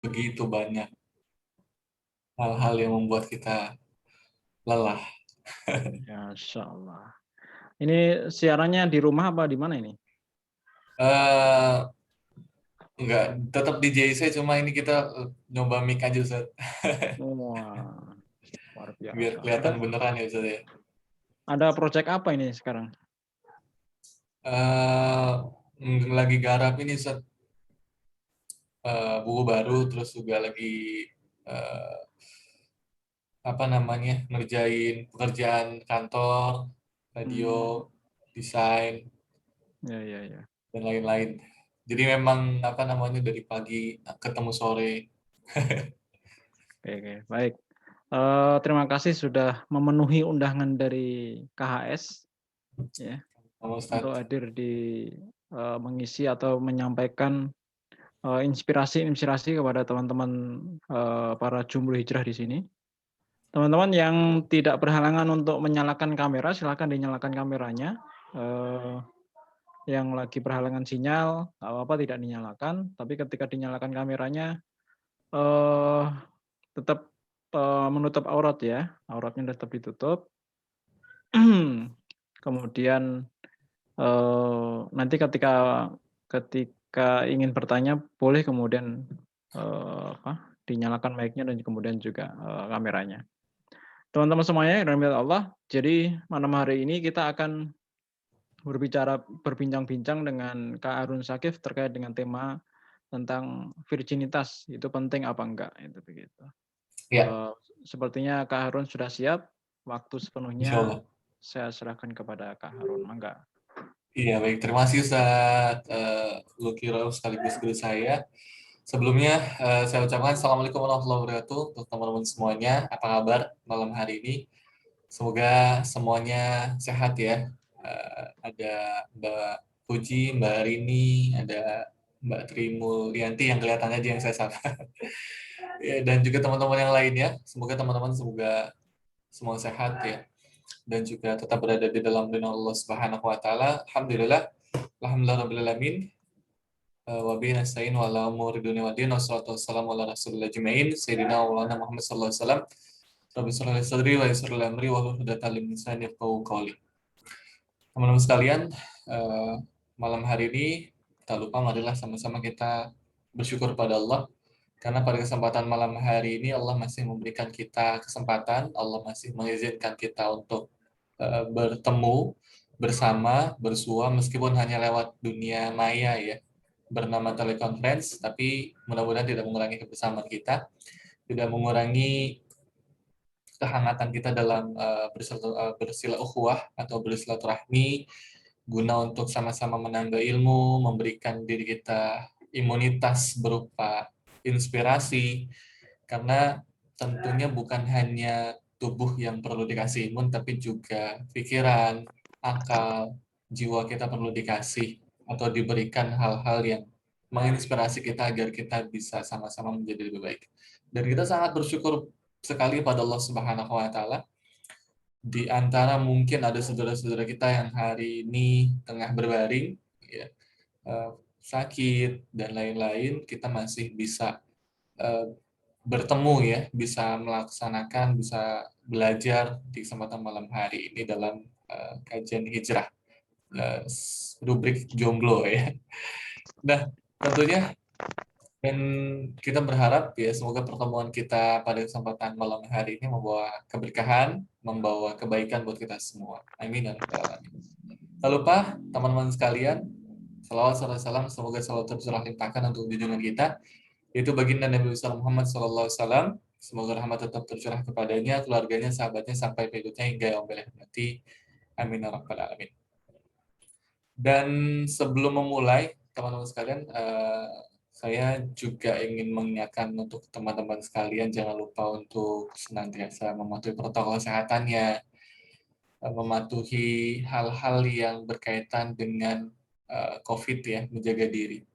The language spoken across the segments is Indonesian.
begitu banyak hal-hal yang membuat kita lelah. Masya Allah. Ini siarannya di rumah apa di mana ini? eh Enggak, tetap di JC, cuma ini kita nyoba mic aja, Ustaz. Wah, luar Biar biasa. kelihatan beneran ya, Ustaz ya. Ada project apa ini sekarang? Eh, Lagi garap ini, Ustaz, buku baru, terus juga lagi eh, apa namanya, ngerjain pekerjaan kantor, radio, Hmm, desain, ya, ya, ya. dan lain-lain. Jadi memang apa namanya, dari pagi ketemu sore. Oke, oke. Baik. Terima kasih sudah memenuhi undangan dari KHS ya Sama Ustaz. untuk hadir di mengisi atau menyampaikan inspirasi-inspirasi kepada teman-teman para jumlah hijrah di sini. Teman-teman yang tidak berhalangan untuk menyalakan kamera, silakan dinyalakan kameranya. Eh, yang lagi berhalangan sinyal, nggak apa-apa tidak dinyalakan. Tapi ketika dinyalakan kameranya, eh, tetap menutup aurat ya, auratnya tetap ditutup. Kemudian nanti ketika ketika ingin bertanya boleh kemudian dinyalakan mic-nya dan kemudian juga kameranya. Teman-teman semuanya yang dirahmati Allah, jadi malam hari ini kita akan berbincang-bincang dengan Kak Harun Sakif terkait dengan tema tentang virginitas, itu penting apa enggak, itu begitu. Ya, Sepertinya Kak Harun sudah siap, waktu insya sepenuhnya Allah. saya serahkan kepada Kak Harun. Mangga. Iya, baik. Terima kasih Ustaz Lucky Rose sekaligus guru saya. Sebelumnya, saya ucapkan Assalamualaikum warahmatullahi wabarakatuh untuk teman-teman semuanya. Apa kabar malam hari ini? Semoga semuanya sehat ya. Ada Mbak Puji, Mbak Rini, ada Mbak Trimulyanti yang kelihatan aja yang saya sapa. Ya, dan juga teman-teman yang lainnya. Semoga teman-teman semua sehat ya. Dan juga tetap berada di dalam lindungan Allah Subhanahu wa taala. Alhamdulillah. Alhamdulillah rabbil alamin. Wa bihi nasta'in wa ala umuri dunya waddin. Wassalatu wassalamu ala rasulillah ajmain sayyidina wa maulana Muhammad sallallahu alaihi wasallam. Rabbi shrah li sadri wa yassir li amri wahlul 'uqdatam min lisani yafqahu qawli. Teman-teman sekalian, eh, malam hari ini tak lupa marilah sama-sama kita bersyukur pada Allah karena pada kesempatan malam hari ini Allah masih memberikan kita kesempatan, Allah masih mengizinkan kita untuk bertemu bersama, bersua meskipun hanya lewat dunia maya ya, bernama teleconference, tapi mudah-mudahan tidak mengurangi kebersamaan kita, tidak mengurangi kehangatan kita dalam bersilaukhuwah atau bersilaturahmi guna untuk sama-sama menambah ilmu, memberikan diri kita imunitas berupa inspirasi, karena tentunya bukan hanya tubuh yang perlu dikasih imun, tapi juga pikiran, akal, jiwa kita perlu dikasih atau diberikan hal-hal yang menginspirasi kita agar kita bisa sama-sama menjadi lebih baik. Dan kita sangat bersyukur sekali pada Allah Subhanahu wa taala, di antara mungkin ada saudara-saudara kita yang hari ini tengah berbaring ya, eh, sakit dan lain-lain, kita masih bisa eh, bertemu ya, bisa melaksanakan, bisa belajar di kesempatan malam hari ini dalam kajian hijrah, eh, rubrik jomblo ya. Nah, tentunya, dan kita berharap ya semoga pertemuan kita pada kesempatan malam hari ini membawa keberkahan, membawa kebaikan buat kita semua. Amin ya rabbal alamin. Tak lupa teman-teman sekalian, salawat serta salam semoga selalu tercurah limpahkan untuk junjungan kita, yaitu baginda Nabi besar Muhammad SAW. Semoga rahmat tetap tercurah kepadanya, keluarganya, sahabatnya, sampai berikutnya hingga yaumil qiyamah. Amin ya rabbal alamin. Dan sebelum memulai, teman-teman sekalian, saya juga ingin mengingatkan untuk teman-teman sekalian, jangan lupa untuk senantiasa mematuhi protokol kesehatannya, mematuhi hal-hal yang berkaitan dengan COVID ya, menjaga diri.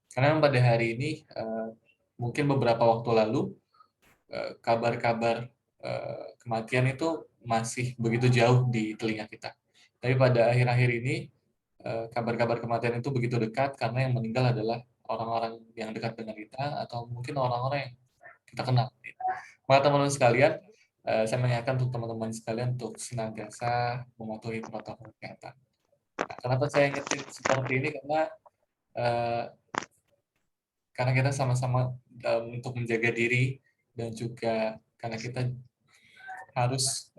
Karena pada hari ini, mungkin beberapa waktu lalu, kabar-kabar kematian itu masih begitu jauh di telinga kita. Tapi pada akhir-akhir ini, kabar-kabar kematian itu begitu dekat karena yang meninggal adalah orang-orang yang dekat dengan kita atau mungkin orang-orang yang kita kenal. Maka teman-teman sekalian, saya mengingatkan untuk teman-teman sekalian untuk senantiasa mematuhi protokol kesehatan. Nah, kenapa saya ingetin seperti ini? Eh, karena kita sama-sama untuk menjaga diri dan juga karena kita harus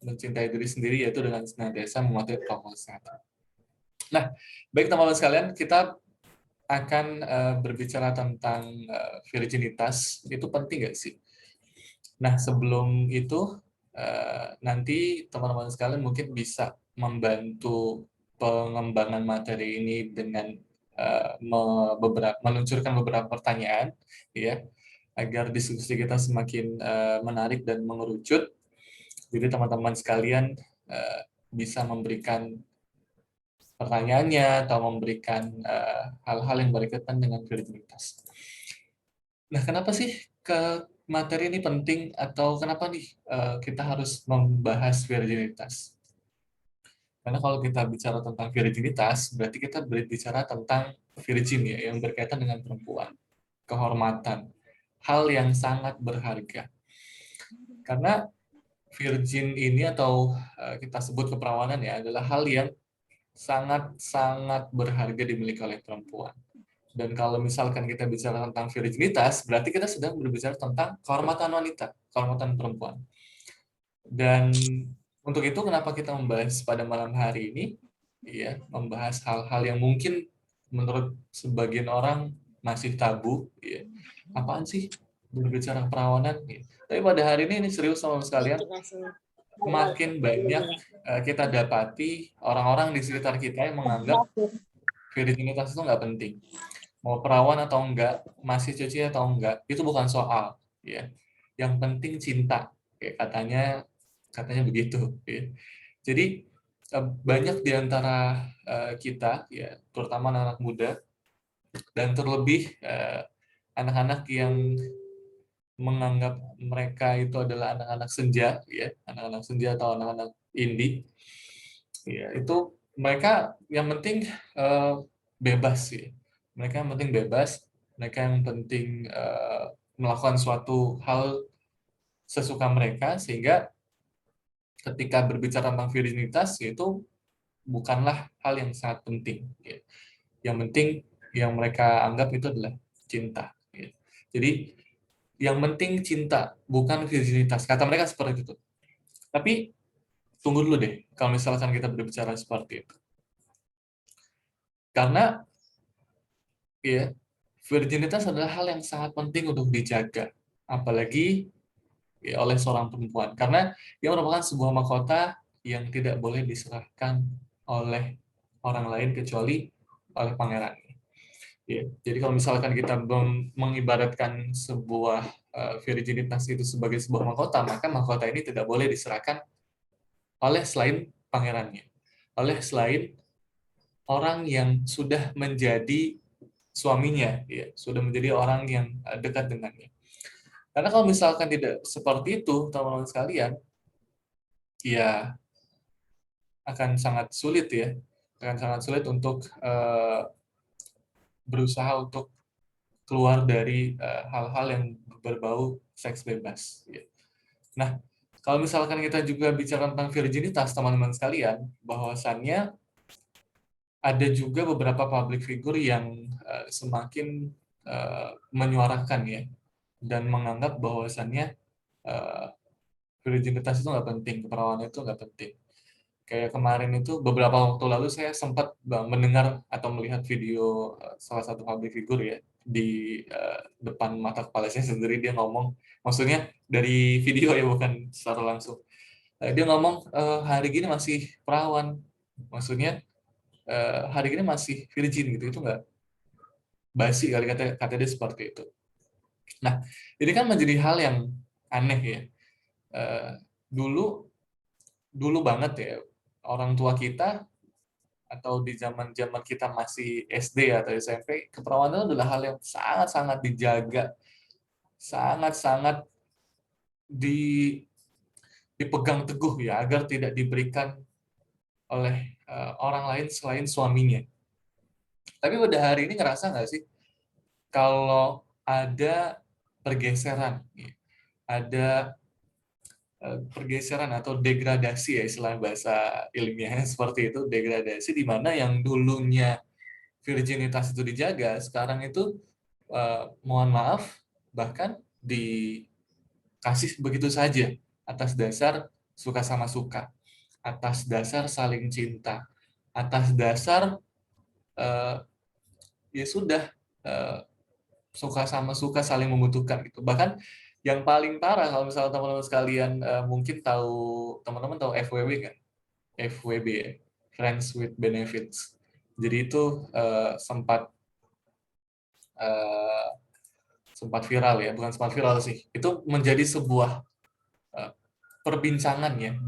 mencintai diri sendiri, yaitu dengan senantiasa mematuhi protokol kesehatan. Nah, baik teman-teman sekalian, kita akan berbicara tentang virginitas. Itu penting nggak sih? Nah, sebelum itu, nanti teman-teman sekalian mungkin bisa membantu pengembangan materi ini dengan meluncurkan beberapa pertanyaan, ya, agar diskusi kita semakin menarik dan mengerucut. Jadi teman-teman sekalian bisa memberikan pertanyaannya atau memberikan hal-hal yang berkaitan dengan virginitas. Nah, kenapa sih materi ini penting atau kenapa nih kita harus membahas virginitas? Karena kalau kita bicara tentang virginitas, berarti kita berbicara tentang virgin ya, yang berkaitan dengan perempuan, kehormatan, hal yang sangat berharga. Karena virgin ini atau kita sebut keperawanan ya adalah hal yang sangat-sangat berharga dimiliki oleh perempuan. Dan kalau misalkan kita bicara tentang virginitas, berarti kita sedang berbicara tentang kehormatan wanita, kehormatan perempuan. Dan untuk itu kenapa kita membahas pada malam hari ini, ya, membahas hal-hal yang mungkin menurut sebagian orang masih tabu, ya. Apaan sih berbicara perawanan? Ya. Tapi pada hari ini serius sama sekalian, makin banyak kita dapati orang-orang di sekitar kita yang menganggap virginitas itu nggak penting. Mau perawan atau enggak, masih cuci atau enggak, itu bukan soal, ya. Yang penting cinta, ya, katanya begitu, ya. Jadi banyak di antara kita, ya, terutama anak-anak muda dan terlebih anak-anak yang menganggap mereka itu adalah anak-anak senja, ya, anak-anak senja atau anak-anak indie, ya, itu mereka yang penting bebas, ya. Mereka yang penting bebas, mereka yang penting melakukan suatu hal sesuka mereka, sehingga ketika berbicara tentang virginitas, itu bukanlah hal yang sangat penting. Ya. Yang penting yang mereka anggap itu adalah cinta. Ya. Jadi yang penting cinta, bukan virginitas. Kata mereka seperti itu. Tapi tunggu dulu deh, kalau misalkan kita berbicara seperti itu. Karena ya, virginitas adalah hal yang sangat penting untuk dijaga, apalagi ya, oleh seorang perempuan. Karena dia merupakan sebuah mahkota yang tidak boleh diserahkan oleh orang lain kecuali oleh pangeran. Ya, jadi kalau misalkan kita mengibaratkan sebuah virginitas itu sebagai sebuah mahkota, maka mahkota ini tidak boleh diserahkan oleh selain pangerannya, oleh selain orang yang sudah menjadi suaminya, ya, sudah menjadi orang yang dekat dengannya. Karena kalau misalkan tidak seperti itu, teman-teman sekalian, ya akan sangat sulit, ya, akan sangat sulit untuk berusaha untuk keluar dari hal-hal yang berbau seks bebas. Ya. Nah, kalau misalkan kita juga bicara tentang virginitas, teman-teman sekalian, bahwasannya ada juga beberapa public figure yang semakin menyuarakan, ya, dan menganggap bahwasannya virginitas itu nggak penting, keperawanan itu nggak penting. Kayak kemarin itu, beberapa waktu lalu saya sempat mendengar atau melihat video salah satu public figure, ya, di depan mata kepala saya sendiri, dia ngomong, maksudnya dari video ya, bukan secara langsung. Dia ngomong, hari gini masih perawan, maksudnya hari gini masih virgin gitu, itu nggak basi kali, kata dia seperti itu. Nah, ini kan menjadi hal yang aneh, ya. Dulu banget ya, orang tua kita atau di zaman-zaman kita masih SD atau SMP, keperawanan adalah hal yang sangat-sangat dijaga, sangat-sangat dipegang teguh, ya, agar tidak diberikan oleh orang lain selain suaminya. Tapi pada hari ini ngerasa nggak sih, kalau ada pergeseran, ada pergeseran atau degradasi ya istilah bahasa ilmiahnya seperti itu, degradasi di mana yang dulunya virginitas itu dijaga, sekarang itu mohon maaf bahkan dikasih begitu saja atas dasar suka sama suka, atas dasar saling cinta, atas dasar eh, ya sudah eh, suka sama suka saling membutuhkan gitu. Bahkan yang paling parah kalau misalnya teman-teman sekalian mungkin tahu, teman-teman tahu FWB kan? FWB ya, Friends with Benefits. Jadi itu eh, sempat viral ya, bukan sempat viral sih. Itu menjadi sebuah eh, perbincangan ya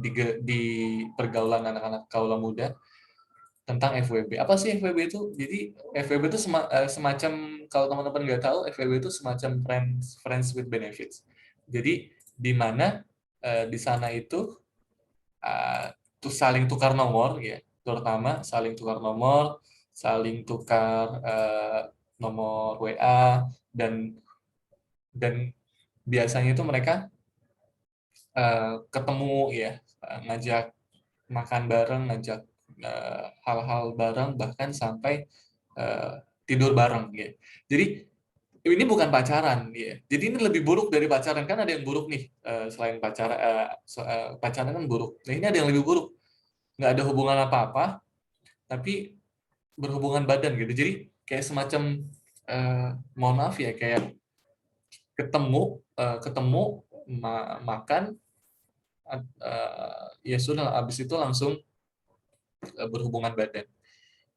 di pergaulan anak-anak kaula muda tentang FWB. Apa sih FWB itu? Jadi FWB itu semacam, kalau teman-teman nggak tahu, FWB itu semacam friends with benefits. Jadi di mana di sana itu tuh saling tukar nomor ya, terutama saling tukar nomor, saling tukar nomor WA, dan biasanya itu mereka ketemu ya, ngajak makan bareng, ngajak hal-hal bareng, bahkan sampai tidur bareng ya. Jadi ini bukan pacaran ya. Jadi ini lebih buruk dari pacaran, kan ada yang buruk nih, selain pacaran, pacaran kan buruk. Nah ini ada yang lebih buruk, nggak ada hubungan apa-apa tapi berhubungan badan gitu. Jadi kayak semacam mohon maaf ya, kayak ketemu makan, ya sudah habis itu langsung berhubungan badan.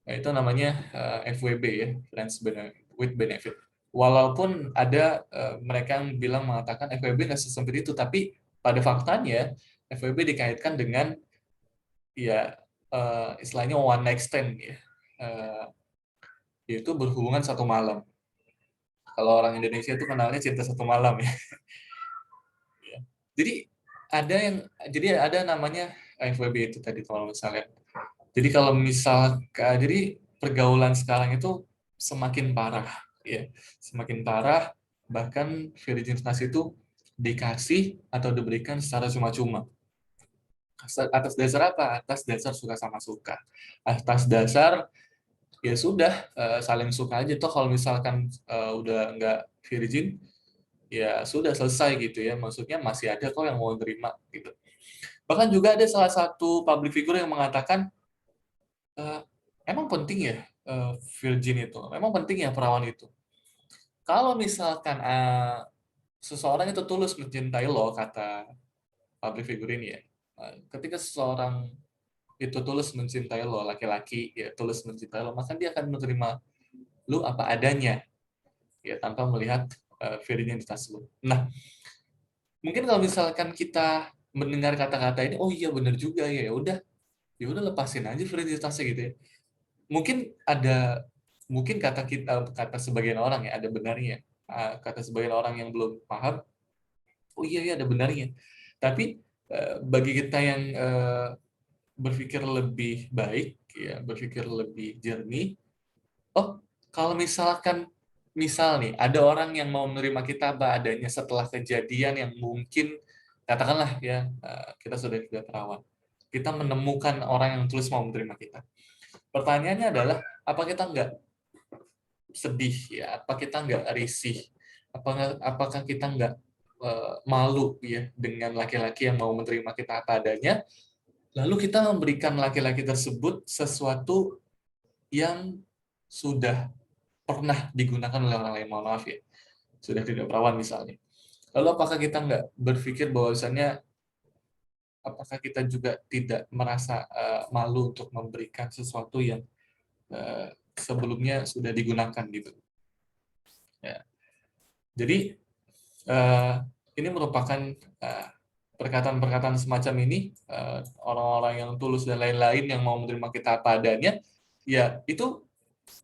Nah, itu namanya FWB ya, Friends with Benefit. Walaupun ada mereka yang mengatakan FWB nggak sesempit itu, tapi pada faktanya FWB dikaitkan dengan ya istilahnya one night stand ya, yaitu berhubungan satu malam. Kalau orang Indonesia itu kenalnya cinta satu malam ya. Jadi ada namanya FWB itu tadi kalau misalnya. Jadi kalau jadi pergaulan sekarang itu semakin parah, ya, semakin parah. Bahkan virginitas itu dikasih atau diberikan secara cuma-cuma. Atas dasar apa? Atas dasar suka sama suka. Atas dasar ya sudah saling suka aja. Toh kalau misalkan udah nggak virgin, ya sudah selesai gitu ya. Maksudnya masih ada kok yang mau terima gitu. Bahkan juga ada salah satu public figure yang mengatakan, eh, emang penting ya virgin itu, memang penting ya perawan itu. Kalau misalkan seseorang itu tulus mencintai lo, kata public figure ini ya, ketika seseorang itu tulus mencintai lo, laki-laki ya tulus mencintai lo, maka dia akan menerima lu apa adanya ya, tanpa melihat virginitas lu. Nah, mungkin kalau misalkan kita mendengar kata-kata ini, oh iya benar juga ya, ya udah lepasin aja virginitasnya gitu ya. Mungkin kata sebagian orang ya ada benarnya, kata sebagian orang yang belum paham, oh iya ya ada benarnya, tapi bagi kita yang berpikir lebih baik ya, berpikir lebih jernih, oh kalau misal nih ada orang yang mau menerima kita apa adanya setelah kejadian yang mungkin katakanlah ya, kita sudah tidak perawan, kita menemukan orang yang tulus mau menerima kita. Pertanyaannya adalah, apa kita nggak sedih ya? Apa kita nggak risih? Apakah kita nggak malu ya dengan laki-laki yang mau menerima kita apa adanya? Lalu kita memberikan laki-laki tersebut sesuatu yang sudah pernah digunakan oleh orang lain, mohon maaf ya, sudah tidak perawan misalnya. Lalu apakah kita nggak berpikir bahwasannya, apakah kita juga tidak merasa malu untuk memberikan sesuatu yang sebelumnya sudah digunakan gitu? Ya. Jadi ini merupakan perkataan-perkataan semacam ini, orang-orang yang tulus dan lain-lain yang mau menerima kita apa adanya, ya itu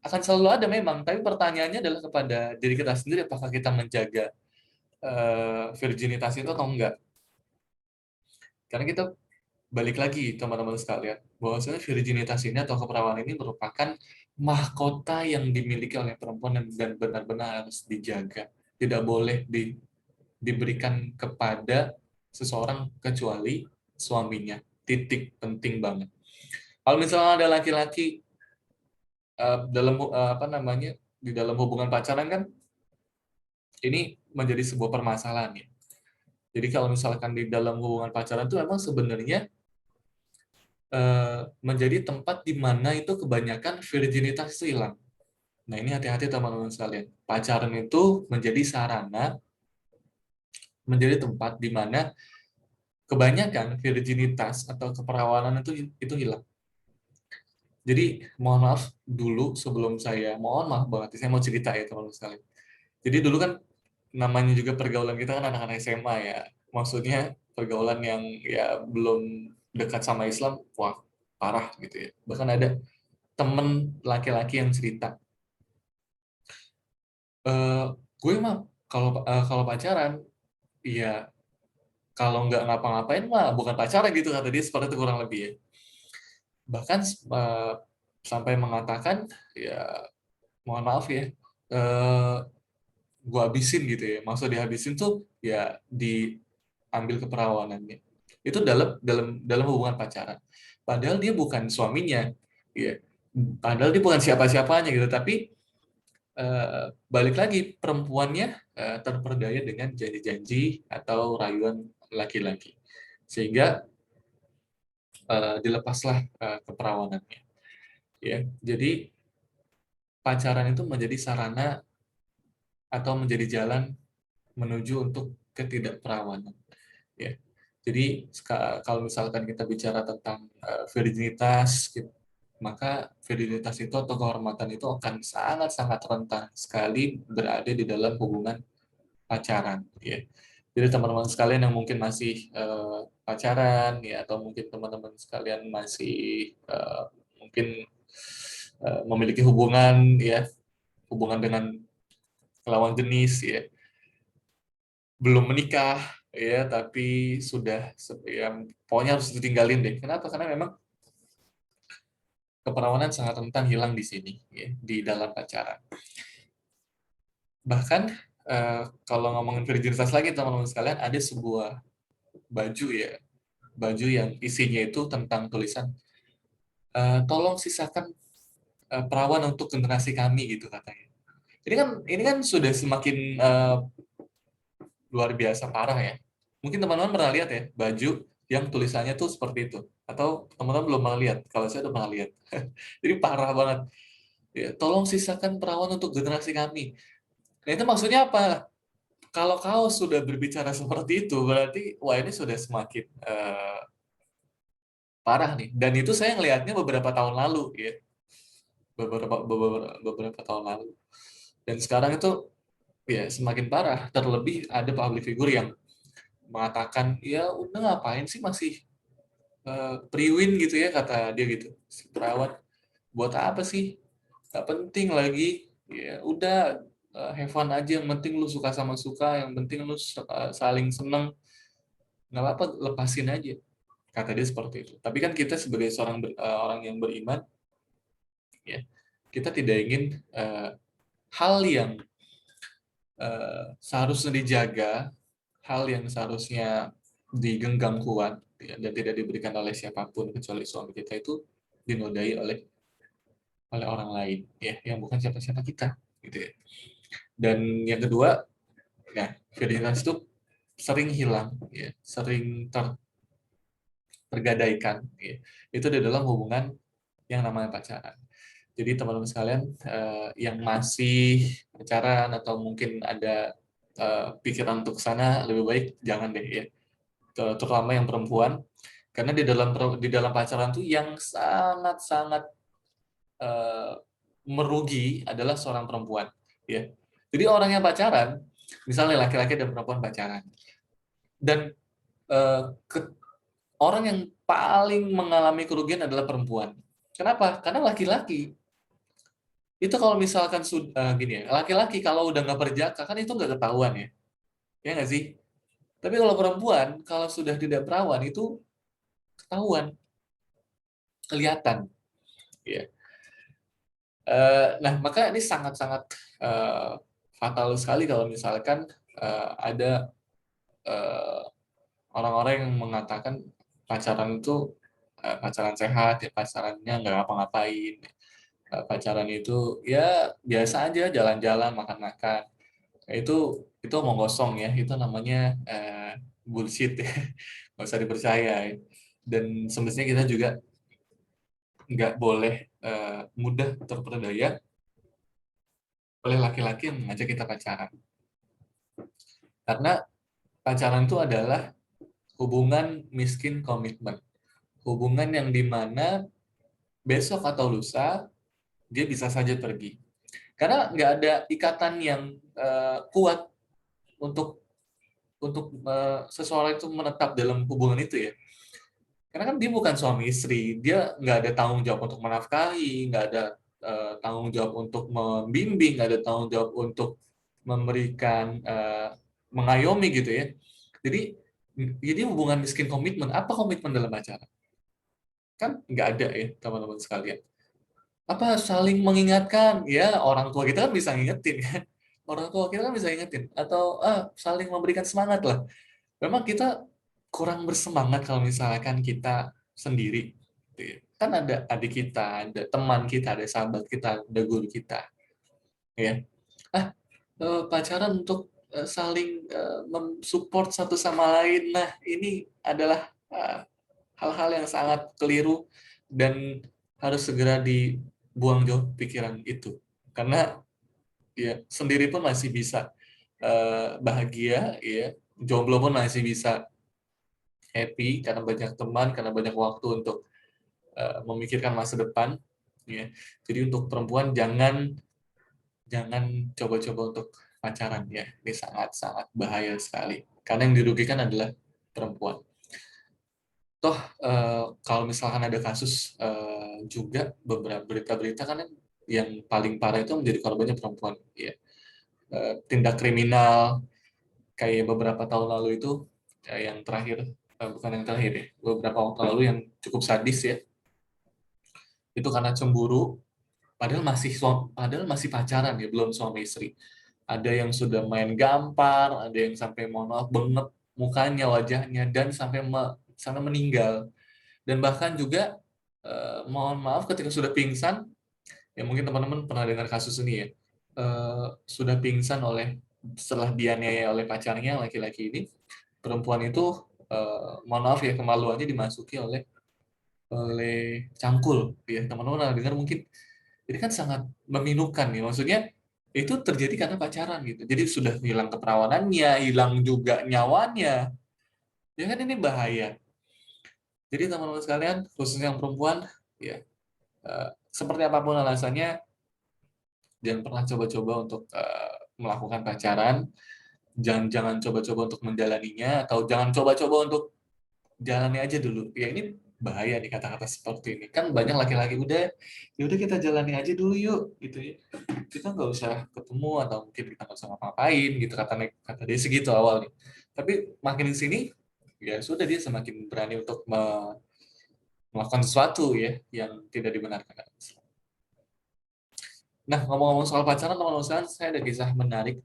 akan selalu ada memang. Tapi pertanyaannya adalah kepada diri kita sendiri, apakah kita menjaga virginitas itu atau enggak. Karena kita balik lagi teman-teman sekalian, bahwasanya virginitas ini atau keperawanan ini merupakan mahkota yang dimiliki oleh perempuan dan benar-benar harus dijaga. Tidak boleh diberikan kepada seseorang kecuali suaminya. Titik, penting banget. Kalau misalnya ada laki-laki apa namanya, di dalam hubungan pacaran kan ini menjadi sebuah permasalahan ya. Jadi kalau misalkan di dalam hubungan pacaran itu memang sebenarnya menjadi tempat di mana itu kebanyakan virginitas itu hilang. Nah, ini hati-hati teman-teman sekalian. Pacaran itu menjadi sarana, menjadi tempat di mana kebanyakan virginitas atau keperawanan itu hilang. Jadi, mohon maaf dulu sebelum saya, mohon maaf banget, saya mau cerita ya teman-teman sekalian. Jadi dulu kan namanya juga pergaulan kita kan anak-anak SMA ya. Maksudnya pergaulan yang ya belum dekat sama Islam, wah parah gitu ya. Bahkan ada temen laki-laki yang cerita, eh gue mah kalau pacaran, ya kalau nggak ngapa-ngapain mah bukan pacaran gitu kata dia, seperti itu kurang lebih ya. Bahkan sampai mengatakan ya mohon maaf ya, eh gue habisin gitu ya. Maksud dihabisin tuh ya diambil keperawanannya. Itu dalam hubungan pacaran. Padahal dia bukan suaminya, ya. Padahal dia bukan siapa-siapanya gitu. Tapi balik lagi perempuannya terperdaya dengan janji-janji atau rayuan laki-laki, sehingga dilepaslah keperawanannya. Ya, jadi pacaran itu menjadi sarana atau menjadi jalan menuju untuk ketidakperawanan. Ya. Jadi kalau misalkan kita bicara tentang virginitas, maka virginitas itu atau kehormatan itu akan sangat-sangat rentan sekali berada di dalam hubungan pacaran. Ya. Jadi teman-teman sekalian yang mungkin masih pacaran, ya, atau mungkin teman-teman sekalian masih mungkin memiliki hubungan, ya, hubungan dengan lawan jenis, ya, belum menikah ya tapi sudah ya pokoknya harus ditinggalin deh. Kenapa? Karena memang keperawanan sangat rentan hilang di sini ya, di dalam pacaran. Bahkan kalau ngomongin virginitas lagi teman-teman sekalian, ada sebuah baju ya, baju yang isinya itu tentang tulisan tolong sisakan perawan untuk generasi kami gitu katanya. Ini kan sudah semakin luar biasa parah ya. Mungkin teman-teman pernah lihat ya, baju yang tulisannya tuh seperti itu. Atau teman-teman belum pernah lihat, kalau saya udah pernah lihat. Jadi parah banget. Ya, tolong sisakan perawan untuk generasi kami. Nah itu maksudnya apa? Kalau kau sudah berbicara seperti itu, berarti wah ini sudah semakin parah nih. Dan itu saya ngelihatnya beberapa tahun lalu ya. Beberapa tahun lalu. Dan sekarang itu ya semakin parah. Terlebih ada public figure yang mengatakan, ya udah ngapain sih masih priwin gitu ya, kata dia gitu, si perawat, buat apa sih, nggak penting lagi, ya udah have fun aja, yang penting lu suka sama suka, yang penting lu saling seneng, nggak apa-apa lepasin aja, kata dia seperti itu. Tapi kan kita sebagai seorang orang yang beriman ya, kita tidak ingin hal yang seharusnya dijaga, hal yang seharusnya digenggam kuat ya, dan tidak diberikan oleh siapapun kecuali suami kita itu dinodai oleh orang lain ya, yang bukan siapa-siapa kita gitu ya. Dan yang kedua, ya virginitas itu sering hilang ya, sering tergadaikan ya. Itu di dalam hubungan yang namanya pacaran. Jadi teman-teman sekalian yang masih pacaran atau mungkin ada pikiran untuk sana, lebih baik jangan deh ya. Terutama yang perempuan, karena di dalam pacaran tuh yang sangat-sangat merugi adalah seorang perempuan ya. Jadi orang yang pacaran, misalnya laki-laki dan perempuan pacaran, dan eh, ke- orang yang paling mengalami kerugian adalah perempuan. Kenapa? Karena laki-laki itu kalau misalkan sudah gini ya, laki-laki kalau udah nggak berjaka kan itu nggak ketahuan ya, ya nggak sih? Tapi kalau perempuan kalau sudah tidak perawan itu ketahuan, kelihatan, ya. Nah, maka ini sangat-sangat fatal sekali kalau misalkan ada eh, orang-orang yang mengatakan pacaran itu pacaran sehat, ya pacarannya nggak ngapa-ngapain, pacaran itu ya biasa aja, jalan-jalan, makan-makan. Nah, itu omong kosong ya, itu namanya bullshit ya, nggak usah dipercaya. Ya. Dan semestinya kita juga nggak boleh mudah terperdaya oleh laki-laki yang mengajak kita pacaran. Karena pacaran itu adalah hubungan miskin komitmen. Hubungan yang dimana besok atau lusa dia bisa saja pergi. Karena nggak ada ikatan yang kuat untuk seseorang itu menetap dalam hubungan itu ya. Karena kan dia bukan suami istri, dia nggak ada tanggung jawab untuk menafkahi, nggak ada tanggung jawab untuk membimbing, nggak ada tanggung jawab untuk memberikan mengayomi gitu ya. Jadi hubungan miskin komitmen. Apa komitmen dalam pacaran? Kan nggak ada ya teman-teman sekalian. Apa saling mengingatkan? Ya orang tua kita kan bisa ngingetin kan. Orang tua kita kan bisa ingetin. Atau saling memberikan semangat lah. Memang kita kurang bersemangat kalau misalkan kita sendiri. Gitu ya. Kan ada adik kita, ada teman kita, ada sahabat kita, ada guru kita. Ya. Pacaran untuk saling mensupport satu sama lain. Nah, ini adalah hal-hal yang sangat keliru dan harus segera dibuang jauh pikiran itu. Karena ya sendiri pun masih bisa bahagia, ya jomblo pun masih bisa happy karena banyak teman, karena banyak waktu untuk memikirkan masa depan. Ya. Jadi untuk perempuan jangan jangan coba-coba untuk pacaran ya. Ini sangat-sangat bahaya sekali. Karena yang dirugikan adalah perempuan. Toh kalau misalkan ada kasus juga beberapa berita-berita kan yang paling parah itu menjadi korbannya perempuan. Ya. Tindak kriminal kayak beberapa tahun lalu itu yang terakhir bukan yang terakhir ya beberapa waktu lalu yang cukup sadis ya itu karena cemburu padahal masih pacaran ya belum suami istri ada yang sudah main gampar ada yang sampai mohon maaf banget mukanya wajahnya dan sampai meninggal dan bahkan juga mohon maaf ketika sudah pingsan ya mungkin teman-teman pernah dengar kasus ini ya sudah pingsan setelah dianiaya oleh pacarnya laki-laki ini perempuan itu mohon maaf ya kemaluannya dimasuki oleh cangkul ya teman-teman pernah dengar mungkin ini kan sangat memilukan nih maksudnya itu terjadi karena pacaran gitu jadi sudah hilang keperawanannya hilang juga nyawanya ya kan ini bahaya jadi teman-teman sekalian khususnya yang perempuan ya seperti apapun alasannya jangan pernah coba-coba untuk melakukan pacaran jangan jangan coba-coba untuk menjalaninya atau jangan coba-coba untuk jalani aja dulu ya ini bahaya nih kata-kata seperti ini kan banyak laki-laki udah ya udah kita jalani aja dulu yuk gitu ya kita nggak usah ketemu atau mungkin kita nggak usah ngapa-ngapain gitu kata dia segitu awalnya tapi makin di sini ya sudah dia semakin berani untuk melakukan sesuatu ya yang tidak dibenarkan. Nah, ngomong-ngomong soal pacaran, teman-teman sekalian, saya ada kisah menarik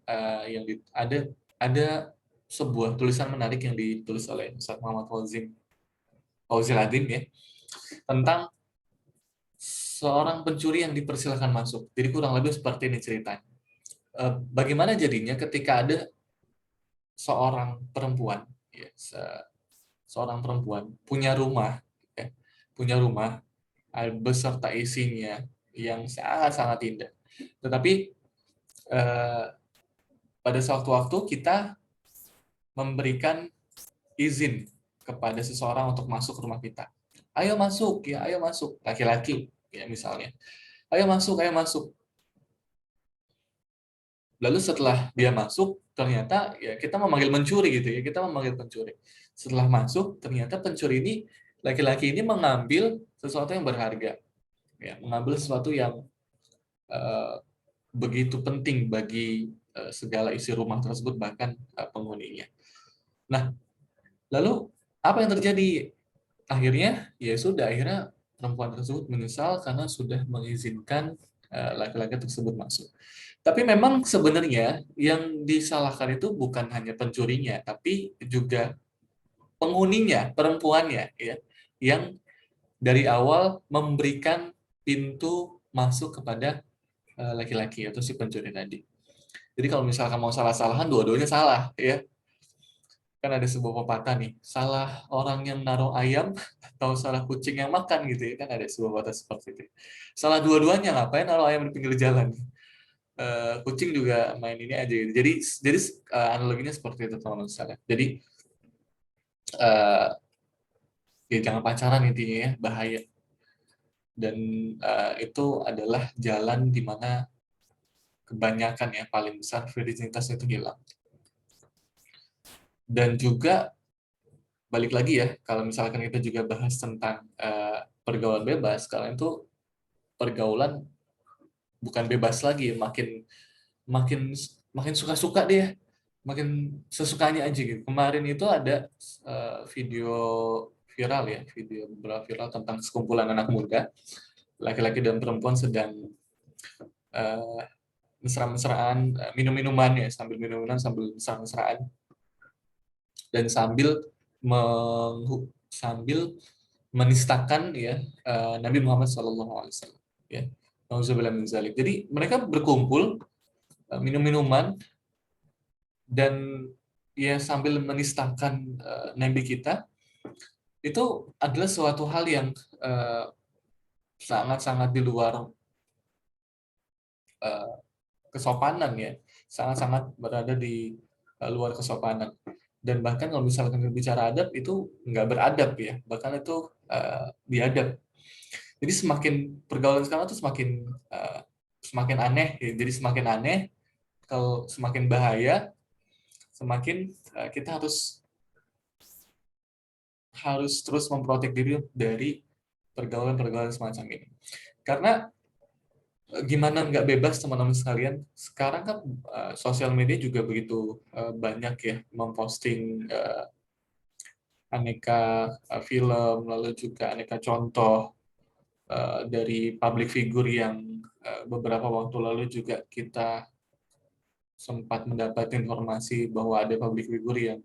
ada sebuah tulisan menarik yang ditulis oleh Ustaz Muhammad Fauzil Adin ya tentang seorang pencuri yang dipersilakan masuk. Jadi kurang lebih seperti ini ceritanya. Bagaimana jadinya ketika ada seorang perempuan, ya, seorang perempuan punya rumah, ya, punya rumah beserta isinya yang sangat-sangat indah. Tetapi eh, pada suatu waktu kita memberikan izin kepada seseorang untuk masuk ke rumah kita. Ayo masuk, ya, ayo masuk. Laki-laki, ya misalnya. Ayo masuk, ayo masuk. Lalu setelah dia masuk, ternyata ya kita memanggil pencuri gitu ya, kita memanggil pencuri. Setelah masuk, ternyata pencuri ini, laki-laki ini mengambil sesuatu yang berharga. Ya, mengambil sesuatu yang eh, begitu penting bagi segala isi rumah tersebut, bahkan penghuninya. Nah, lalu apa yang terjadi? Akhirnya, ya sudah, akhirnya perempuan tersebut menyesal karena sudah mengizinkan laki-laki tersebut masuk. Tapi memang sebenarnya yang disalahkan itu bukan hanya pencurinya, tapi juga penghuninya, perempuannya, ya, yang dari awal memberikan pintu masuk kepada laki-laki atau si pencuri tadi. Jadi kalau misalkan mau salah-salahan, dua-duanya salah, ya. Kan ada sebuah pepatah nih, salah orang yang naruh ayam atau salah kucing yang makan gitu ya, kan ada sebuah pepatah seperti itu. Salah dua-duanya, ngapain naruh ayam di pinggir jalan? Kucing juga main ini aja gitu. Jadi analoginya seperti itu teman-teman sekalian. Jadi eh, ya jangan pacaran intinya ya, bahaya. Dan itu adalah jalan di mana kebanyakan ya paling besar virginitas itu hilang. Dan juga balik lagi ya, kalau misalkan kita juga bahas tentang pergaulan bebas, kalian tuh pergaulan bukan bebas lagi, makin makin makin suka-suka deh, makin sesukanya aja gitu. Kemarin itu ada video viral ya, video viral tentang sekumpulan anak muda, laki-laki dan perempuan sedang uh, mesra-mesraan, minum-minuman ya, sambil minum-minuman sambil mesra-mesraan dan sambil menistakan ya Nabi Muhammad SAW ya. Nauzubillah min zalik. Jadi mereka berkumpul minum-minuman dan ya sambil menistakan Nabi kita, itu adalah suatu hal yang sangat-sangat di luar uh, kesopanan ya, sangat-sangat berada di luar kesopanan. Dan bahkan kalau misalkan berbicara adab itu nggak beradab ya, bahkan itu biadab. Jadi semakin pergaulan sekarang tuh semakin aneh ya. Jadi semakin aneh, kalau semakin bahaya, semakin kita harus terus memprotek diri dari pergaulan-pergaulan semacam ini. Karena gimana nggak bebas teman-teman sekalian, sekarang kan sosial media juga begitu banyak ya memposting aneka film, lalu juga aneka contoh dari public figure yang beberapa waktu lalu juga kita sempat mendapat informasi bahwa ada public figure yang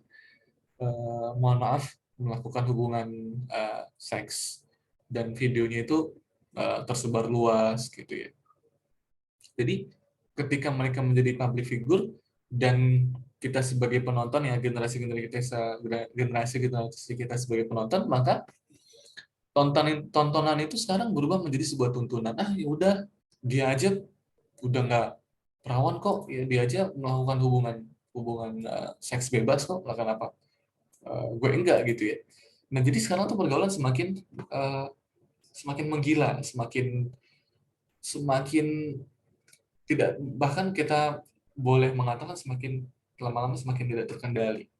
mohon maaf melakukan hubungan seks dan videonya itu tersebar luas gitu ya. Jadi ketika mereka menjadi public figure dan kita sebagai penonton ya, generasi kita sebagai penonton, maka tontonan itu sekarang berubah menjadi sebuah tuntunan. Ah ya udah, dia aja udah nggak perawan kok, ya dia aja melakukan hubungan hubungan seks bebas kok, lah kenapa gue enggak gitu ya. Nah jadi sekarang tuh pergaulan semakin menggila, semakin semakin tidak, bahkan kita boleh mengatakan semakin lama-lama semakin tidak terkendali.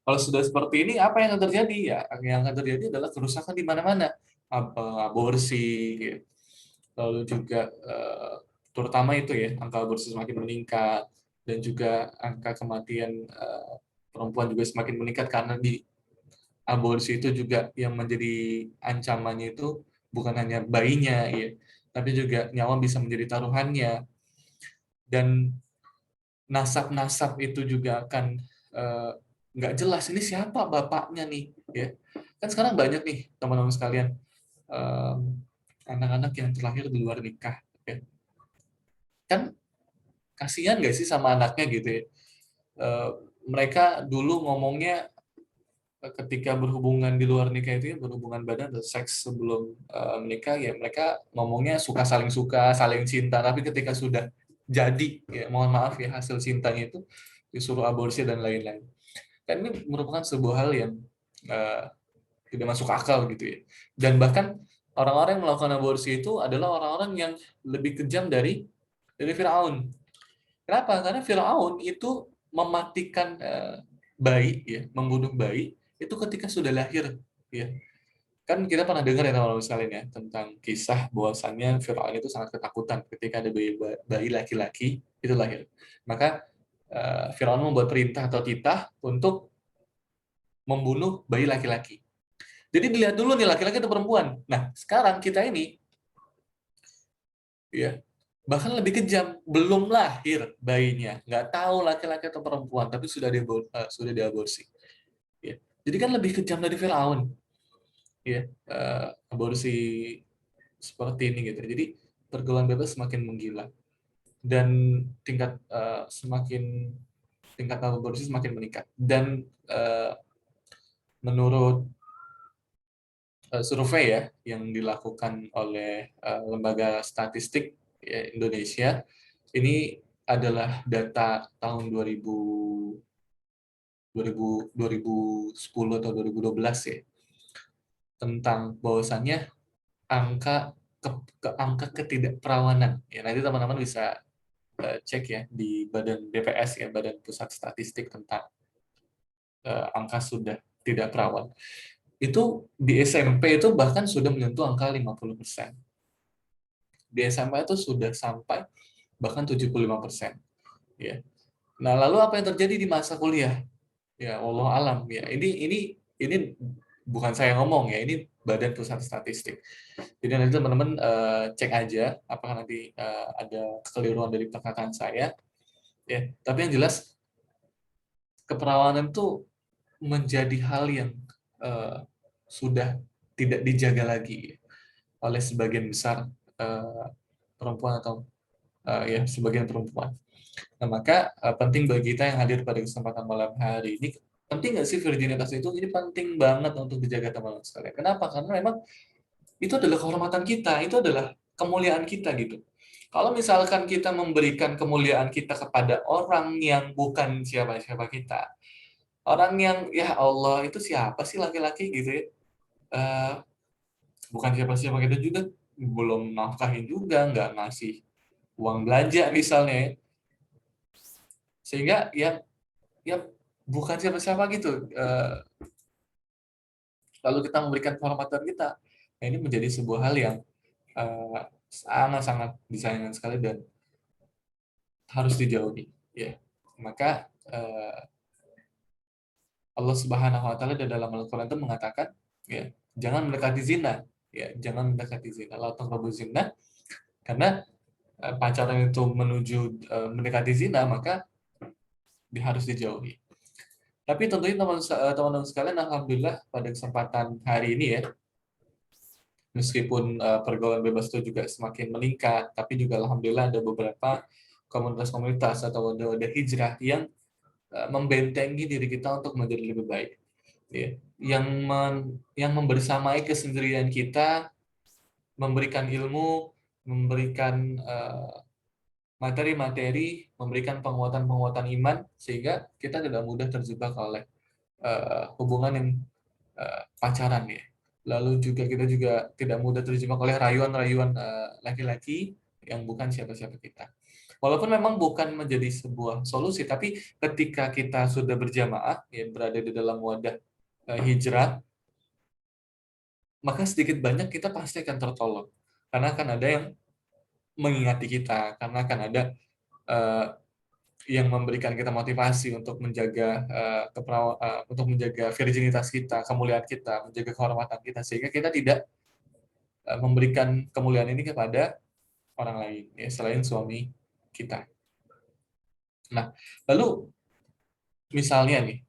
Kalau sudah seperti ini, apa yang akan terjadi? Ya, yang akan terjadi adalah kerusakan di mana-mana. Aborsi, ya. Lalu juga terutama itu ya, angka aborsi semakin meningkat, dan juga angka kematian perempuan juga semakin meningkat karena di aborsi itu juga yang menjadi ancamannya itu bukan hanya bayinya, ya, tapi juga nyawa bisa menjadi taruhannya. Dan nasab-nasab itu juga akan nggak jelas, ini siapa bapaknya nih ya. Kan sekarang banyak nih teman-teman sekalian anak-anak yang terlahir di luar nikah ya. Kan kasihan nggak sih sama anaknya gitu ya. Mereka dulu ngomongnya ketika berhubungan di luar nikah itu ya, berhubungan badan atau seks sebelum menikah ya, mereka ngomongnya suka saling cinta, tapi ketika sudah jadi ya, mohon maaf ya, hasil cintanya itu disuruh aborsi dan lain-lain. Kan ini merupakan sebuah hal yang uh, tidak masuk akal gitu ya. Dan bahkan orang-orang yang melakukan aborsi itu adalah orang-orang yang lebih kejam dari Firaun. Kenapa? Karena Firaun itu mematikan bayi ya, membunuh bayi itu ketika sudah lahir ya. Kan kita pernah dengar ya teman-teman sekalian ya tentang kisah bahwasannya Firaun itu sangat ketakutan ketika ada bayi laki-laki itu lahir. Maka Firaun membuat perintah atau titah untuk membunuh bayi laki-laki. Jadi dilihat dulu nih laki-laki atau perempuan. Nah, sekarang kita ini ya. Bahkan lebih kejam, belum lahir bayinya, nggak tahu laki-laki atau perempuan, tapi sudah diaborsi. Ya. Jadi kan lebih kejam dari Firaun, ya, aborsi seperti ini gitu. Jadi pergaulan bebas semakin menggila dan tingkat aborsi semakin meningkat. Dan menurut survei ya yang dilakukan oleh lembaga statistik ya, Indonesia, ini adalah data tahun 2010 atau 2012 ya, tentang bahwasannya angka angka ketidakperawanan ya, nanti teman-teman bisa cek ya di Badan BPS ya, Badan Pusat Statistik, tentang angka sudah tidak perawan itu di SMP itu bahkan sudah menyentuh angka 50%. Di SMA itu sudah sampai bahkan 75%. Ya. Nah, lalu apa yang terjadi di masa kuliah? Ya, Allah alam ya. Ini bukan saya ngomong ya, ini Badan Pusat Statistik. Jadi nanti teman-teman cek aja apakah nanti ada kekeliruan dari perkataan saya. Ya, tapi yang jelas keperawanan itu menjadi hal yang uh, sudah tidak dijaga lagi oleh sebagian besar uh, perempuan atau ya sebagian perempuan. Nah, maka penting bagi kita yang hadir pada kesempatan malam hari ini, penting nggak sih virginitas itu? Ini penting banget untuk dijaga teman-teman sekalian. Kenapa? Karena memang itu adalah kehormatan kita, itu adalah kemuliaan kita gitu. Kalau misalkan kita memberikan kemuliaan kita kepada orang yang bukan siapa-siapa kita, orang yang ya Allah itu siapa sih laki-laki gitu ya, Eh, bukan siapa-siapa kita juga, belum nafkahin juga, nggak ngasih uang belanja misalnya ya. Sehingga ya bukan siapa-siapa gitu. Lalu kita memberikan kehormatan kita. Nah, ini menjadi sebuah hal yang sangat-sangat disayangkan sekali dan harus dijauhi. Ya, maka Allah Subhanahu Wa Taala di dalam Al-Quran itu mengatakan, ya, jangan mendekati zina, ya, jangan mendekati zina. La taqrabu zina, karena pacaran itu menuju mendekati zina, maka harus dijauhi. Tapi tentunya teman-teman sekalian, alhamdulillah pada kesempatan hari ini ya, meskipun pergaulan bebas itu juga semakin meningkat, tapi juga alhamdulillah ada beberapa komunitas-komunitas atau wadah-wadah hijrah yang membentengi diri kita untuk menjadi lebih baik. Ya. Yang membersamai kesendirian kita, memberikan ilmu, memberikan materi-materi, memberikan penguatan-penguatan iman, sehingga kita tidak mudah terjebak oleh hubungan yang pacaran ya. Lalu juga kita juga tidak mudah terjebak oleh rayuan-rayuan laki-laki yang bukan siapa-siapa kita. Walaupun memang bukan menjadi sebuah solusi, tapi ketika kita sudah berjamaah, ya, berada di dalam wadah hijrah, maka sedikit banyak kita pasti akan tertolong. Karena akan ada yang mengingati kita, karena akan ada uh, yang memberikan kita motivasi untuk menjaga untuk menjaga virginitas kita, kemuliaan kita, menjaga kehormatan kita, sehingga kita tidak memberikan kemuliaan ini kepada orang lain ya selain suami kita. Nah, lalu misalnya nih,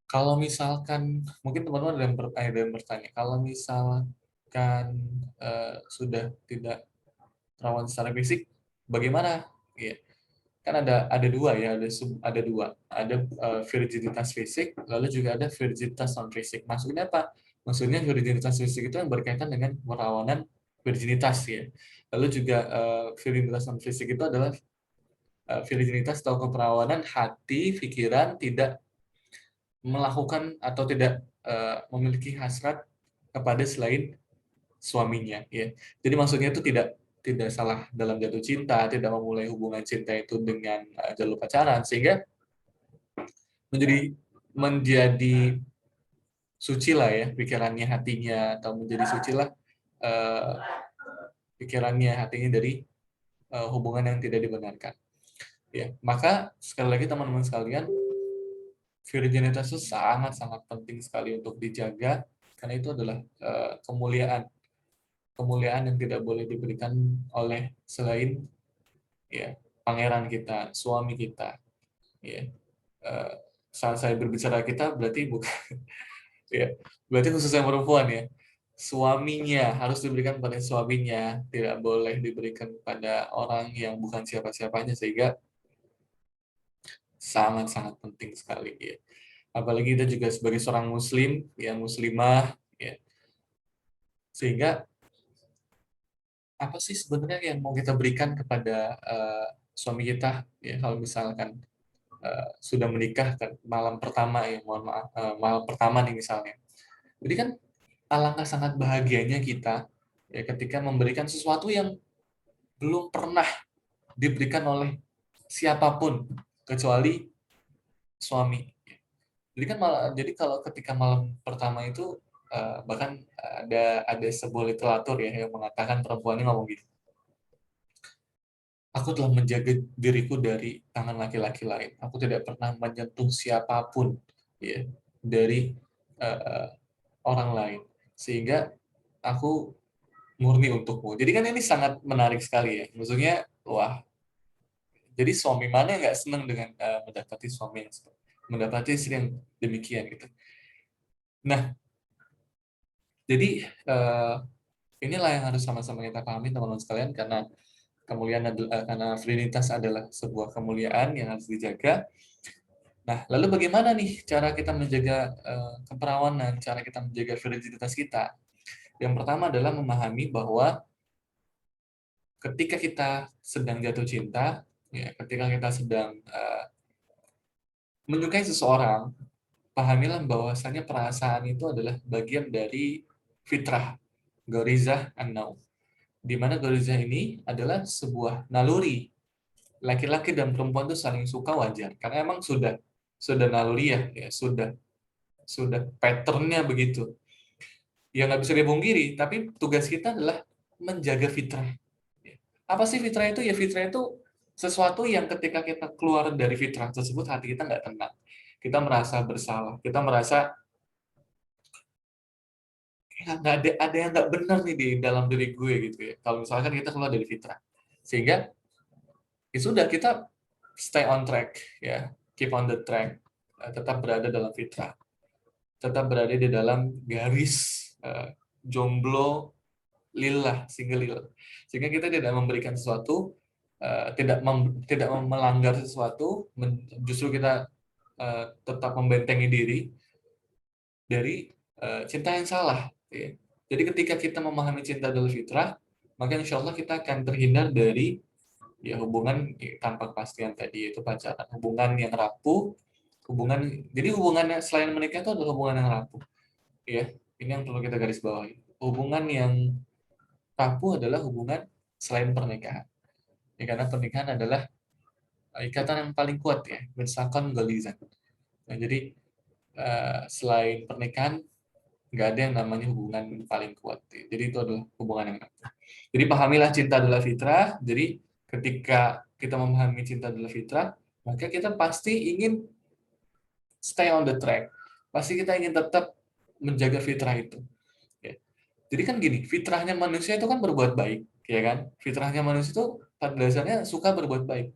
kalau misalkan mungkin teman-teman ada yang bertanya, kalau misalkan sudah tidak perawan secara fisik, bagaimana? Ya, kan ada dua ya, ada dua, ada virginitas fisik, lalu juga ada virginitas non fisik. Maksudnya apa? Maksudnya virginitas fisik itu yang berkaitan dengan perawanan virginitas ya. Lalu juga virginitas non fisik itu adalah virginitas atau keperawanan hati, pikiran tidak melakukan atau tidak memiliki hasrat kepada selain suaminya ya. Jadi maksudnya itu tidak salah dalam jatuh cinta, tidak memulai hubungan cinta itu dengan jalur pacaran, sehingga menjadi menjadi suci lah ya pikirannya, hatinya, atau menjadi suci lah uh, pikirannya, hatinya dari hubungan yang tidak dibenarkan. Ya, maka sekali lagi teman-teman sekalian, virginitas itu sangat-sangat penting sekali untuk dijaga karena itu adalah kemuliaan kemuliaan yang tidak boleh diberikan oleh selain ya pangeran kita, suami kita. Ya, Eh, saat saya berbicara kita berarti bukan ya, berarti khususnya perempuan ya. Suaminya harus diberikan pada suaminya, tidak boleh diberikan pada orang yang bukan siapa-siapanya, sehingga sangat-sangat penting sekali ya. Apalagi kita juga sebagai seorang muslim, ya muslimah, ya. Sehingga apa sih sebenarnya yang mau kita berikan kepada suami kita ya kalau misalkan sudah menikah kan malam pertama ya, mohon maaf, malam pertama nih misalnya. Jadi kan alangkah sangat bahagianya kita ya ketika memberikan sesuatu yang belum pernah diberikan oleh siapapun kecuali suami. Jadi kan jadi kalau ketika malam pertama itu bahkan ada sebuah literatur ya yang mengatakan perempuan ini ngomong gitu. Aku telah menjaga diriku dari tangan laki-laki lain. Aku tidak pernah menyentuh siapapun ya dari uh, orang lain. Sehingga aku murni untukmu. Jadi kan ini sangat menarik sekali ya. Maksudnya, wah, jadi suami mana yang nggak senang dengan mendapati suami yang mendapati istri yang demikian gitu. Nah, jadi inilah yang harus sama-sama kita pahami teman-teman sekalian karena kemuliaan karena virinitas adalah sebuah kemuliaan yang harus dijaga. Nah, lalu bagaimana nih cara kita menjaga keperawanan, cara kita menjaga virinitas kita? Yang pertama adalah memahami bahwa ketika kita sedang jatuh cinta, ya, ketika kita sedang menyukai seseorang, pahamilah bahwasanya perasaan itu adalah bagian dari fitrah, gorizah an-naum. Di mana gorizah ini adalah sebuah naluri. Laki-laki dan perempuan itu saling suka wajar, karena emang sudah naluri ya sudah patternnya begitu. Ya nggak bisa dipungkiri, tapi tugas kita adalah menjaga fitrah. Apa sih fitrah itu? Ya fitrah itu sesuatu yang ketika kita keluar dari fitrah tersebut, hati kita nggak tenang. Kita merasa bersalah, kita merasa ya, nggak ada yang nggak benar nih di dalam diri gue gitu ya. Kalau misalkan kita keluar dari fitrah, sehingga ya sudah kita stay on track ya, keep on the track, tetap berada dalam fitrah, tetap berada di dalam garis jomblo lillah, single lillah. Sehingga kita tidak memberikan sesuatu, tidak melanggar sesuatu, justru kita tetap membentengi diri dari cinta yang salah. Ya. Jadi ketika kita memahami cinta adalah fitrah, maka insya Allah kita akan terhindar dari ya hubungan tanpa kepastian tadi, yaitu pacaran, hubungan yang rapuh, jadi hubungan selain menikah itu adalah hubungan yang rapuh. Ya, ini yang perlu kita garis bawahi. Hubungan yang rapuh adalah hubungan selain pernikahan. Ya, karena pernikahan adalah ikatan yang paling kuat ya, misalkan galizan. Nah, jadi selain pernikahan nggak ada yang namanya hubungan paling kuat. Jadi itu adalah hubungan yang rapuh. Jadi pahamilah cinta adalah fitrah. Jadi ketika kita memahami cinta adalah fitrah, maka kita pasti ingin stay on the track. Pasti kita ingin tetap menjaga fitrah itu. Ya. Jadi kan gini, fitrahnya manusia itu kan berbuat baik, ya kan? Fitrahnya manusia itu pada dasarnya suka berbuat baik.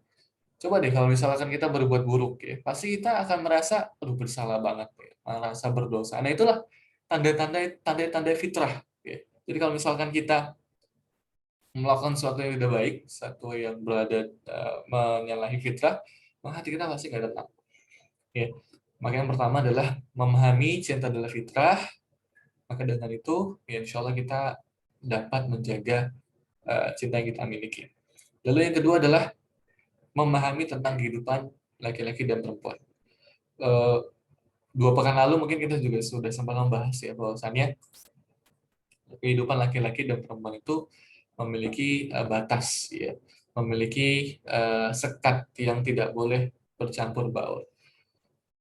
Coba deh kalau misalkan kita berbuat buruk, ya, pasti kita akan merasa, aduh bersalah banget, ya, merasa berdosa. Nah itulah tanda-tanda fitrah. Ya. Jadi kalau misalkan kita melakukan sesuatu yang tidak baik, sesuatu yang berada menyalahi fitrah, maka hati kita pasti nggak tenang. Ya. Maka yang pertama adalah memahami cinta adalah fitrah, maka dengan itu, ya insya Allah kita dapat menjaga cinta yang kita miliki. Lalu yang kedua adalah memahami tentang kehidupan laki-laki dan perempuan. Eh, 2 pekan lalu mungkin kita juga sudah sempat membahas ya bahwasannya kehidupan laki-laki dan perempuan itu memiliki batas, ya, memiliki sekat yang tidak boleh bercampur baur.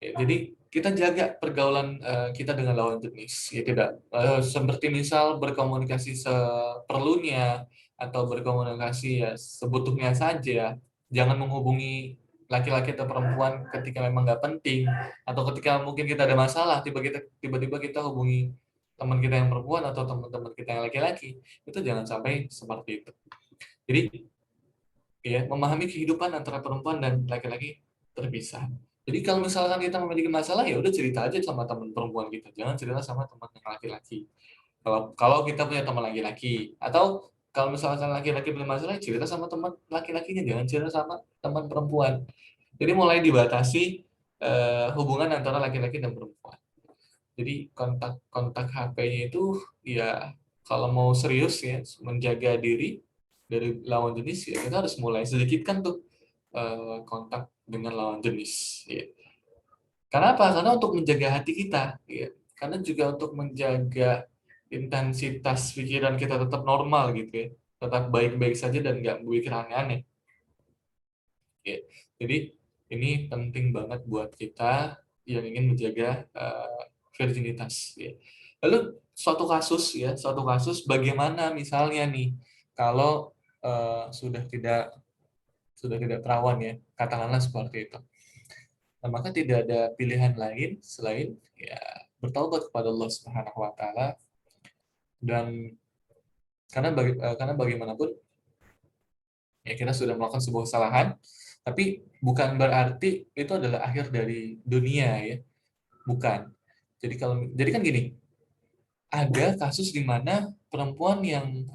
Ya, jadi kita jaga pergaulan kita dengan lawan jenis, ya tidak seperti misal berkomunikasi seperlunya atau berkomunikasi ya sebutuhnya saja, jangan menghubungi laki-laki atau perempuan ketika memang nggak penting atau ketika mungkin kita ada masalah tiba-tiba kita hubungi teman kita yang perempuan atau teman-teman kita yang laki-laki, itu jangan sampai seperti itu. Jadi ya, memahami kehidupan antara perempuan dan laki-laki terpisah. Jadi kalau misalkan kita memiliki masalah, ya udah cerita aja sama teman perempuan kita, jangan cerita sama teman yang laki-laki. Kalau kalau kita punya teman laki-laki, atau kalau misalkan laki-laki punya masalah, cerita sama teman laki-lakinya, jangan cerita sama teman perempuan. Jadi mulai dibatasi hubungan antara laki-laki dan perempuan. Jadi kontak HP-nya itu ya, kalau mau serius ya menjaga diri dari lawan jenis, ya kita harus mulai sedikitkan tuh kontak dengan lawan jenis. Ya. Karena apa? Karena untuk menjaga hati kita, ya. Karena juga untuk menjaga intensitas pikiran kita tetap normal gitu ya, tetap baik-baik saja dan nggak berpikir aneh-aneh. Ya. Jadi ini penting banget buat kita yang ingin menjaga virginitas. Ya. Lalu suatu kasus bagaimana misalnya nih kalau sudah tidak perawan ya, katakanlah seperti itu. Nah, maka tidak ada pilihan lain selain ya bertaubat kepada Allah Subhanahu wa taala, dan karena bagaimanapun ya kita sudah melakukan sebuah kesalahan, tapi bukan berarti itu adalah akhir dari dunia ya, bukan. Jadi kan gini, ada kasus di mana perempuan yang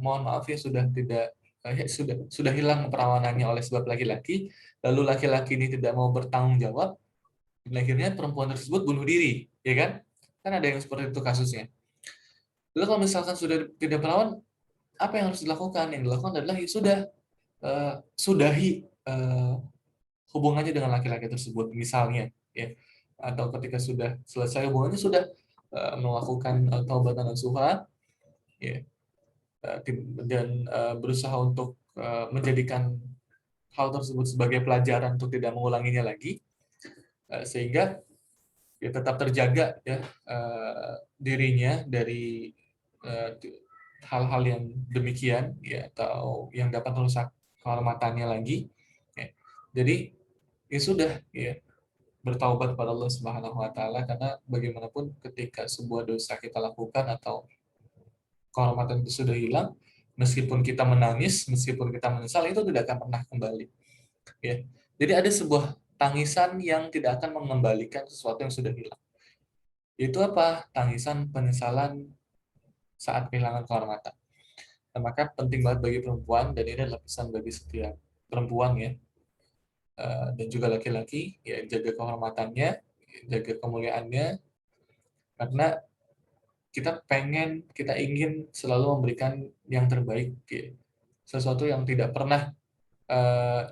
mohon maaf ya sudah hilang perawanannya oleh sebab laki-laki, lalu laki-laki ini tidak mau bertanggung jawab, dan akhirnya perempuan tersebut bunuh diri, ya kan? Kan ada yang seperti itu kasusnya. Lalu kalau misalkan sudah tidak perawan, apa yang harus dilakukan? Yang dilakukan adalah ya sudah, sudahi hubungannya dengan laki-laki tersebut, misalnya, ya. Atau ketika sudah selesai hubungannya, sudah melakukan taubatan nasuha, ya, dan berusaha untuk menjadikan hal tersebut sebagai pelajaran untuk tidak mengulanginya lagi, sehingga ya tetap terjaga ya dirinya dari eh, hal-hal yang demikian ya, atau yang dapat merusak kehormatannya lagi. Ya. Jadi ya sudah ya, bertaubat kepada Allah Subhanahu wa taala, karena bagaimanapun ketika sebuah dosa kita lakukan atau kehormatan itu sudah hilang, meskipun kita menangis, meskipun kita menyesal, itu tidak akan pernah kembali. Ya. Jadi ada sebuah tangisan yang tidak akan mengembalikan sesuatu yang sudah hilang. Itu apa? Tangisan penyesalan saat kehilangan kehormatan. Nah, maka penting banget bagi perempuan, dan ini adalah pesan bagi setiap perempuan ya, dan juga laki-laki, ya jaga kehormatannya, jaga kemuliaannya, karena kita ingin selalu memberikan yang terbaik, ya. Sesuatu yang tidak pernah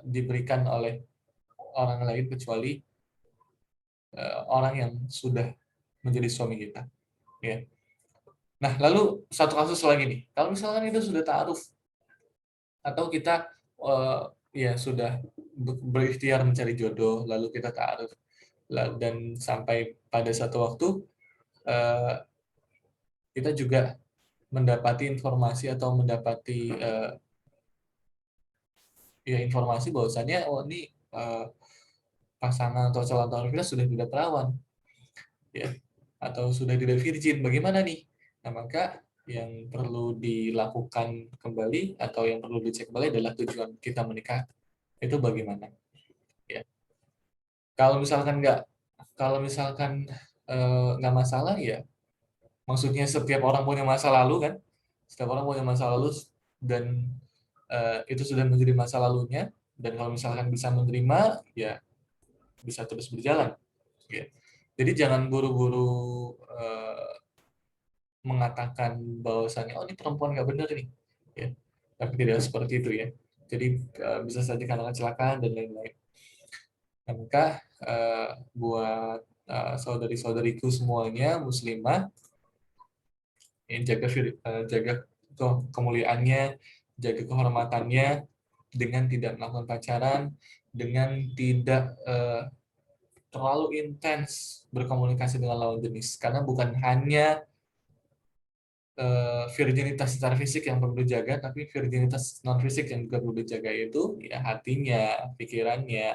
diberikan oleh orang lain kecuali orang yang sudah menjadi suami kita. Ya. Nah, lalu satu kasus lagi nih. Kalau misalkan itu sudah ta'aruf, atau kita ya sudah berikhtiar mencari jodoh, lalu kita ta'aruf, dan sampai pada satu waktu eh, kita juga mendapati informasi atau mendapati ya informasi bahwasannya oh ini pasangan atau calon tahun kita sudah tidak perawan, ya, atau sudah tidak virgin, bagaimana nih? Nah, maka yang perlu dilakukan kembali atau yang perlu dicek kembali adalah tujuan kita menikah itu bagaimana, ya. Kalau misalkan nggak masalah, ya maksudnya setiap orang punya masa lalu kan, setiap orang punya masa lalu, dan itu sudah menjadi masa lalunya, dan kalau misalkan bisa menerima, ya bisa terus berjalan, ya. Jadi jangan buru-buru mengatakan bahwasannya oh ini perempuan nggak benar nih, ya, tapi tidak seperti itu ya. Jadi bisa saja karena kecelakaan dan lain-lain. Nah, maka buat saudari-saudariku semuanya muslimah, ya, jaga kemuliaannya, jaga kehormatannya dengan tidak melakukan pacaran, dengan tidak terlalu intens berkomunikasi dengan lawan jenis, karena bukan hanya virginitas secara fisik yang perlu dijaga, tapi virginitas non fisik yang juga perlu dijaga, itu ya hatinya, pikirannya,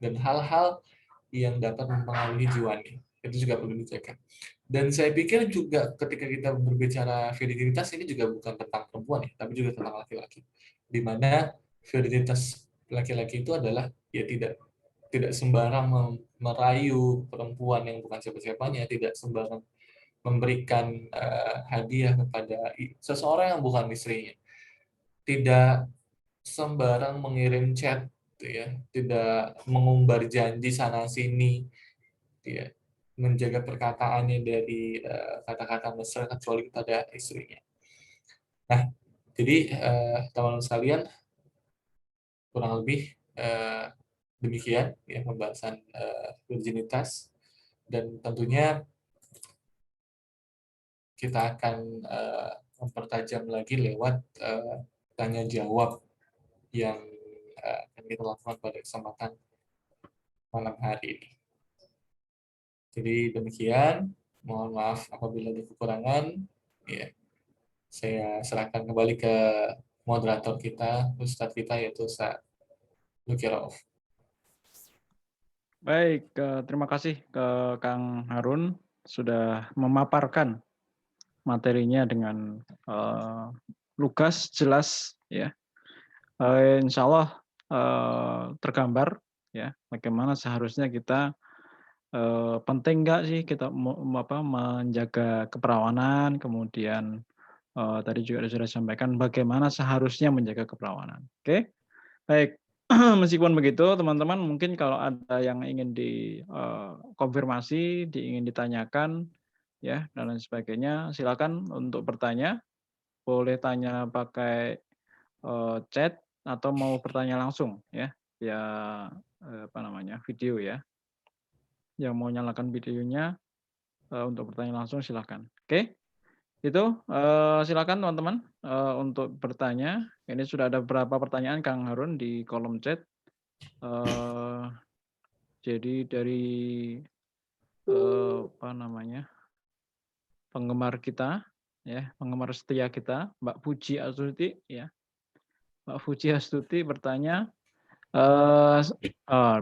dan hal-hal yang dapat mempengaruhi jiwanya, itu juga perlu dijaga. Dan saya pikir juga ketika kita berbicara virilitas ini juga bukan tentang perempuan ya, tapi juga tentang laki-laki. Di mana virilitas laki-laki itu adalah ya tidak tidak sembarang merayu perempuan yang bukan siapa-siapanya, tidak sembarang memberikan hadiah kepada seseorang yang bukan istrinya, tidak sembarang mengirim chat, gitu ya, tidak mengumbar janji sana sini, gitu ya, menjaga perkataannya dari kata-kata mesra kecuali kepada istrinya. Nah, jadi teman-teman sekalian, kurang lebih demikian ya pembahasan virginitas, dan tentunya kita akan mempertajam lagi lewat tanya jawab yang akan kita lakukan pada kesempatan malam hari ini. Jadi demikian, mohon maaf apabila ada kekurangan. Ya, saya serahkan kembali ke moderator kita, Ustadz kita, yaitu Ustadz Lukirov. Baik, terima kasih ke Kang Harun sudah memaparkan materinya dengan lugas, jelas, ya. Insya Allah tergambar, ya, bagaimana seharusnya kita penting nggak sih kita menjaga keperawanan, kemudian tadi juga sudah disampaikan bagaimana seharusnya menjaga keperawanan. Oke, baik. Meskipun begitu, teman-teman mungkin kalau ada yang ingin dikonfirmasi, ingin ditanyakan, ya dan lain sebagainya, silakan untuk bertanya. Boleh tanya pakai chat atau mau bertanya langsung, ya, via video ya. Yang mau nyalakan videonya untuk bertanya langsung silakan. Oke, itu silakan teman-teman untuk bertanya. Ini sudah ada beberapa pertanyaan Kang Harun di kolom chat. Jadi dari penggemar kita, ya, penggemar setia kita, Mbak Puji Astuti, ya, Mbak Puji Astuti bertanya,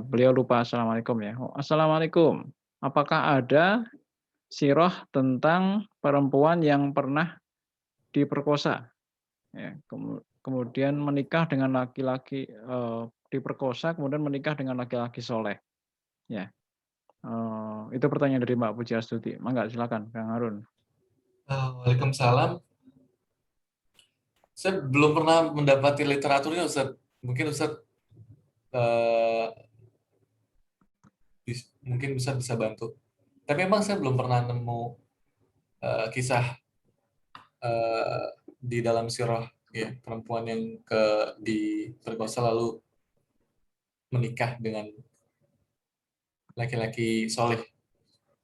beliau lupa assalamualaikum ya. Assalamualaikum. Apakah ada sirah tentang perempuan yang pernah diperkosa, ya, kemudian menikah dengan laki-laki, diperkosa kemudian menikah dengan laki-laki soleh, ya. Itu pertanyaan dari Mbak Puji Astuti. Mangga silakan Kang Harun. Waalaikumsalam. Saya belum pernah mendapati literaturnya, Ustaz. Mungkin Ustaz mungkin bisa bantu. Tapi memang saya belum pernah nemu kisah di dalam sirah ya perempuan yang diperkosa lalu menikah dengan laki-laki soleh,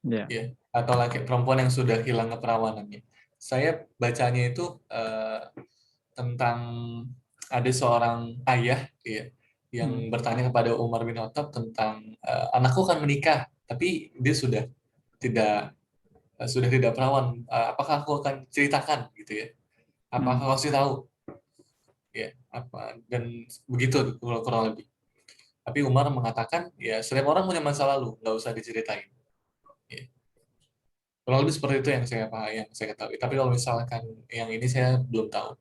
Ya. ya, atau perempuan yang sudah hilang keperawanannya. Saya bacanya itu tentang ada seorang ayah ya yang bertanya kepada Umar bin Khattab tentang anakku akan menikah tapi dia sudah tidak perawan. Apakah aku akan ceritakan gitu ya? Apakah kau sih tahu? Ya, apa dan begitu kurang lebih. Tapi Umar mengatakan ya setiap orang punya masa lalu, nggak usah diceritain. Ya. Kurang lebih seperti itu yang saya ketahui. Tapi kalau misalkan yang ini saya belum tahu.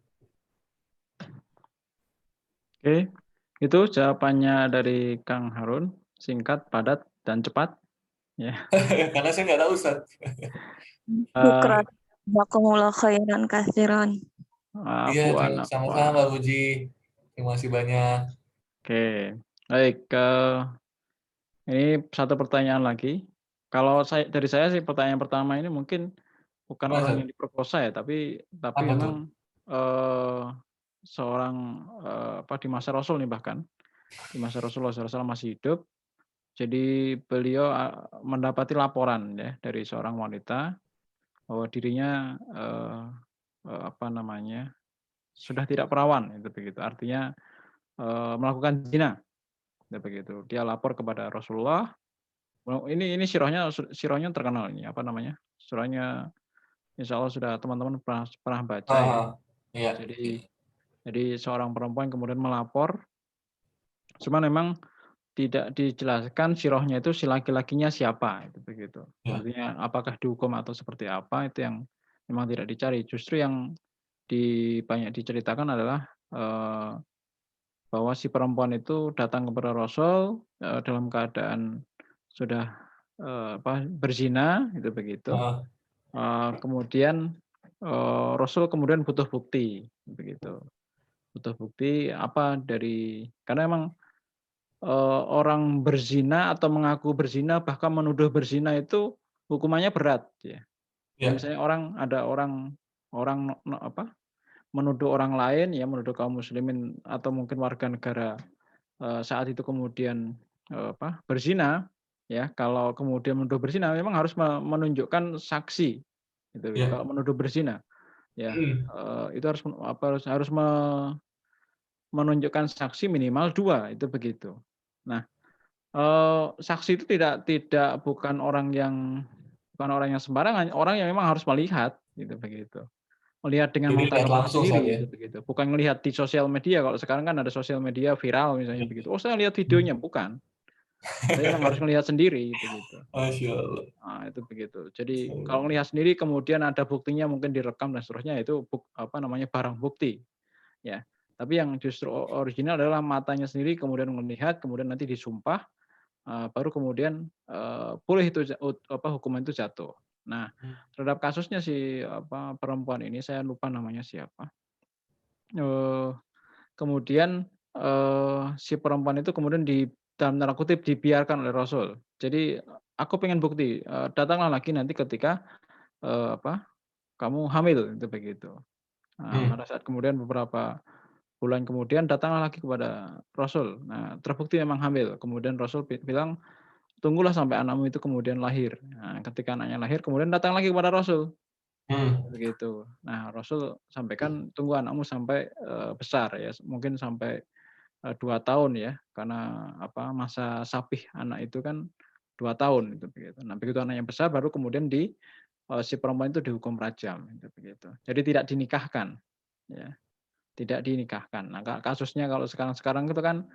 Oke, itu jawabannya dari Kang Harun, singkat, padat, dan cepat. Ya. Karena saya nggak tahu, Ustaz. Syukran. Jazakumullah khairan kasiran. Iya, Afwan, sama-sama afwan. Mbak Puji. Terima kasih banyak. Oke, baik. Ini satu pertanyaan lagi. Kalau dari saya sih pertanyaan pertama ini mungkin bukan Gimana, orang Ustaz? yang diperkosa ya, tapi Apa tuh? memang seorang di masa Rasul nih bahkan di masa Rasulullah SAW masih hidup. Jadi beliau mendapati laporan ya dari seorang wanita bahwa dirinya sudah tidak perawan itu begitu. Artinya melakukan zina. Ya begitu. Dia lapor kepada Rasulullah. Ini sirahnya terkenal ini Surahnya insya Allah sudah teman-teman pernah baca ya. Iya. Jadi seorang perempuan kemudian melapor. Cuma memang tidak dijelaskan sirohnya itu si laki-lakinya siapa, itu begitu. Ya. Artinya apakah dihukum atau seperti apa itu yang memang tidak dicari. Justru yang banyak diceritakan adalah bahwa si perempuan itu datang kepada Rasul dalam keadaan sudah berzina, itu begitu. Heeh. Kemudian Rasul kemudian butuh bukti, begitu. Butuh bukti apa karena emang orang berzina atau mengaku berzina bahkan menuduh berzina itu hukumannya berat ya. Kalau Ya. misalnya ada orang menuduh orang lain ya, menuduh kaum muslimin atau mungkin warga negara saat itu kemudian berzina ya, kalau kemudian menuduh berzina memang harus menunjukkan saksi gitu. Ya. Kalau menuduh berzina ya Hmm. itu harus menunjukkan saksi minimal 2 itu begitu. Nah, saksi itu bukan orang yang sembarangan, orang yang memang harus melihat, gitu, begitu. Melihat dengan Jadi mata lihat kepala langsung Ustaz sendiri, ya. itu begitu. Bukan melihat di sosial media, kalau sekarang kan ada sosial media viral misalnya begitu, "Oh, saya lihat Hmm. videonya." Bukan. Tapi memang harus melihat sendiri, itu gitu. Masya Allah. Nah, itu begitu. Jadi kalau melihat sendiri kemudian ada buktinya mungkin direkam dan seterusnya, itu barang bukti, ya. Tapi yang justru original adalah matanya sendiri kemudian melihat, kemudian nanti disumpah, baru kemudian, boleh itu hukuman itu jatuh. Nah, Hmm. terhadap kasusnya si, perempuan ini, saya lupa namanya siapa, eee, kemudian, si perempuan itu kemudian dalam tanda kutip "dibiarkan" oleh Rasul. Jadi, "Aku pengen bukti, datanglah lagi nanti ketika, kamu hamil," itu begitu. Nah, Hmm. pada saat kemudian beberapa bulan kemudian datanglah lagi kepada Rasul. Nah, terbukti memang hamil. Kemudian Rasul bilang, "Tunggulah sampai anakmu itu kemudian lahir." Nah, ketika anaknya lahir kemudian datang lagi kepada Rasul, Hmm. begitu. Nah, Rasul sampaikan, "Tunggu anakmu sampai, besar ya, mungkin sampai, 2 tahun ya, karena masa sapih anak itu kan 2 tahun," itu begitu. Nah, begitu anaknya besar baru kemudian si perempuan itu dihukum rajam, itu begitu. Jadi tidak dinikahkan, ya, tidak dinikahkan. Nah, kasusnya kalau sekarang-sekarang itu kan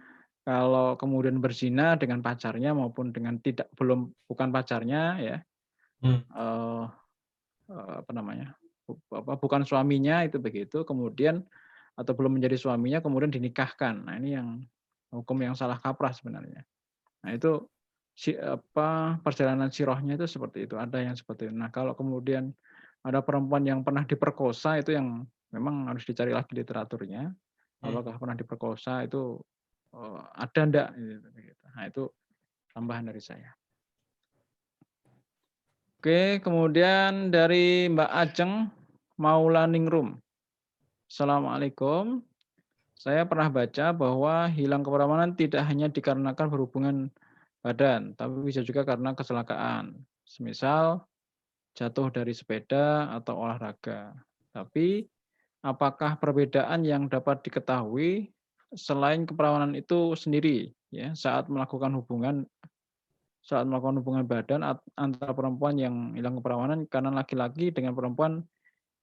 kalau kemudian berzina dengan pacarnya maupun dengan bukan pacarnya ya, Hmm. eee bukan suaminya itu begitu, kemudian atau belum menjadi suaminya kemudian dinikahkan. Nah, ini yang hukum yang salah kaprah sebenarnya. Nah, itu perjalanan sirahnya itu seperti itu, ada yang seperti itu. Nah, kalau kemudian ada perempuan yang pernah diperkosa itu yang memang harus dicari lagi literaturnya, Hmm. apakah pernah diperkosa itu, ada ndak gitu begitu. Nah, itu tambahan dari saya. Oke, kemudian dari Mbak Ajeng Maulaningrum. Assalamualaikum. Saya pernah baca bahwa hilang keperawanan tidak hanya dikarenakan berhubungan badan, tapi bisa juga karena kecelakaan. Semisal jatuh dari sepeda atau olahraga. Tapi apakah perbedaan yang dapat diketahui selain keperawanan itu sendiri ya saat melakukan hubungan badan antara perempuan yang hilang keperawanan karena laki-laki dengan perempuan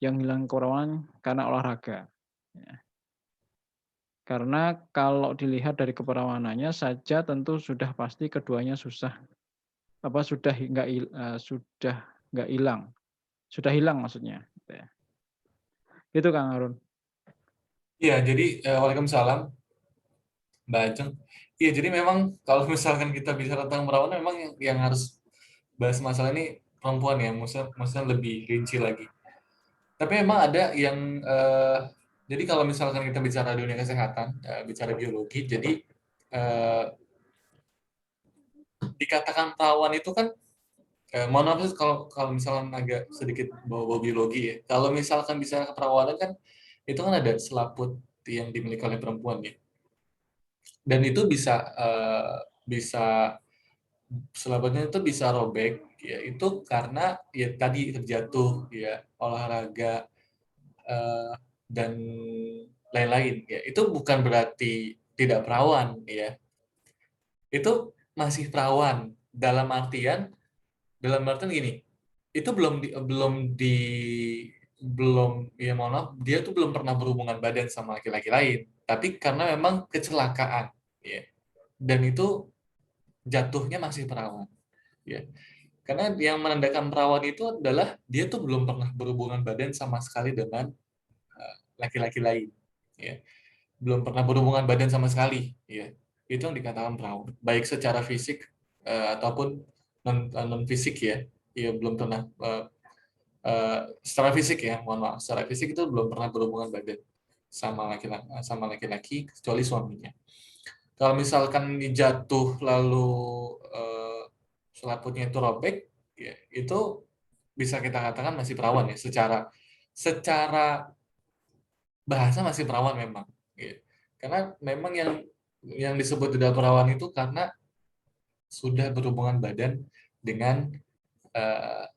yang hilang keperawanan karena olahraga. Ya. Karena kalau dilihat dari keperawanannya saja tentu sudah pasti keduanya sudah nggak hilang, sudah hilang maksudnya. Gitu ya. Itu Kang Harun. Iya, jadi Waalaikumsalam, Mbak Ajeng. Iya, jadi memang kalau misalkan kita bicara tentang perawanan, memang yang harus bahas masalah ini perempuan ya, maksudnya lebih rinci lagi. Tapi memang ada yang, jadi kalau misalkan kita bicara dunia kesehatan, bicara biologi, jadi eh, dikatakan perawan itu kan, mohon maaf kalau kalau misalkan agak sedikit bawa biologi ya. Kalau misalkan bicara keperawanan kan, itu kan ada selaput yang dimiliki oleh perempuan ya. Dan itu bisa selaputnya itu bisa robek ya itu karena ya tadi terjatuh ya olahraga eh, dan lain-lain ya itu bukan berarti tidak perawan ya itu masih perawan dalam artian gini itu belum ya mohon maaf dia tuh belum pernah berhubungan badan sama laki-laki lain tapi karena memang kecelakaan ya dan itu jatuhnya masih perawan. Ya. Karena yang menandakan perawan itu adalah dia tuh belum pernah berhubungan badan sama sekali dengan laki-laki lain. Ya. Belum pernah berhubungan badan sama sekali. Ya. Itu yang dikatakan perawan. Baik secara fisik ataupun non fisik ya. Ya belum pernah secara fisik ya, mohon maaf. Secara fisik itu belum pernah berhubungan badan sama laki-laki kecuali suaminya. Kalau misalkan jatuh lalu selaputnya itu robek, ya, itu bisa kita katakan masih perawan ya. Secara bahasa masih perawan memang. Ya. Karena memang yang disebut tidak perawan itu karena sudah berhubungan badan dengan eh,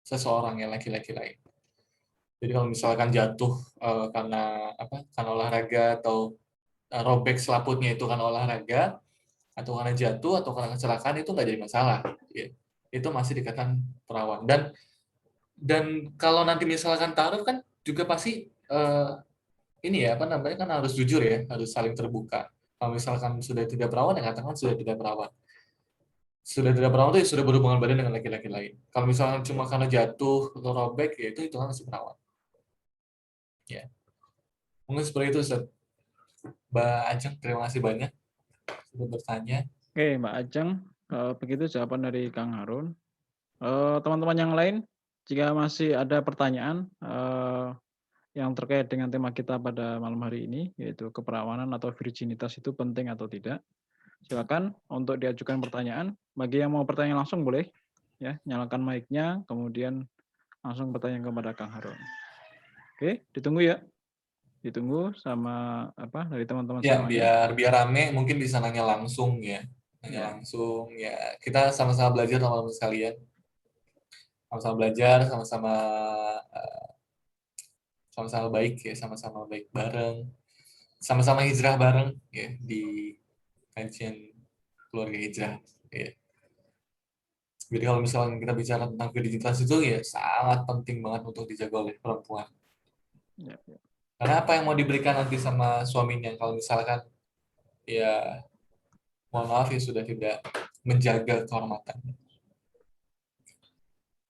seseorang yang laki-laki lain. Jadi kalau misalkan jatuh karena olahraga atau robek selaputnya itu karena olahraga atau karena jatuh atau karena kecelakaan itu nggak jadi masalah. Ya. Itu masih dikatakan perawan. Dan kalau nanti misalkan taruh kan juga pasti ini ya apa namanya kan harus jujur ya, harus saling terbuka. Kalau misalkan sudah tidak perawan, ya katakan sudah tidak perawan. Sudah tidak perawan itu sudah berhubungan badan dengan laki-laki lain. Kalau misalkan cuma karena jatuh atau robek, ya itu kan masih perawan. Ya, mungkin seperti itu, Ustaz. Mbak Ajeng, terima kasih banyak sudah bertanya. Oke, Mbak Ajeng, begitu jawaban dari Kang Harun. Teman-teman yang lain, jika masih ada pertanyaan yang terkait dengan tema kita pada malam hari ini, yaitu keperawanan atau virginitas itu penting atau tidak, silakan untuk diajukan pertanyaan. Bagi yang mau bertanya langsung boleh, ya, nyalakan mic-nya, kemudian langsung bertanya kepada Kang Harun. Oke, ditunggu ya. Ditunggu sama dari teman-teman Ya, semuanya. biar rame, mungkin bisa nanya langsung ya. Nanya Ya. langsung, ya. Kita sama-sama belajar teman-teman sekalian. Sama-sama belajar, eh, sama-sama baik ya, sama-sama baik bareng. Sama-sama hijrah bareng ya di kajian keluarga hijrah. Ya. Jadi kalau misalnya kita bicara tentang virginitas itu ya sangat penting banget untuk dijaga oleh perempuan. Ya. Karena apa yang mau diberikan nanti sama suaminya kalau misalkan ya mohon maaf ya sudah tidak menjaga kehormatan.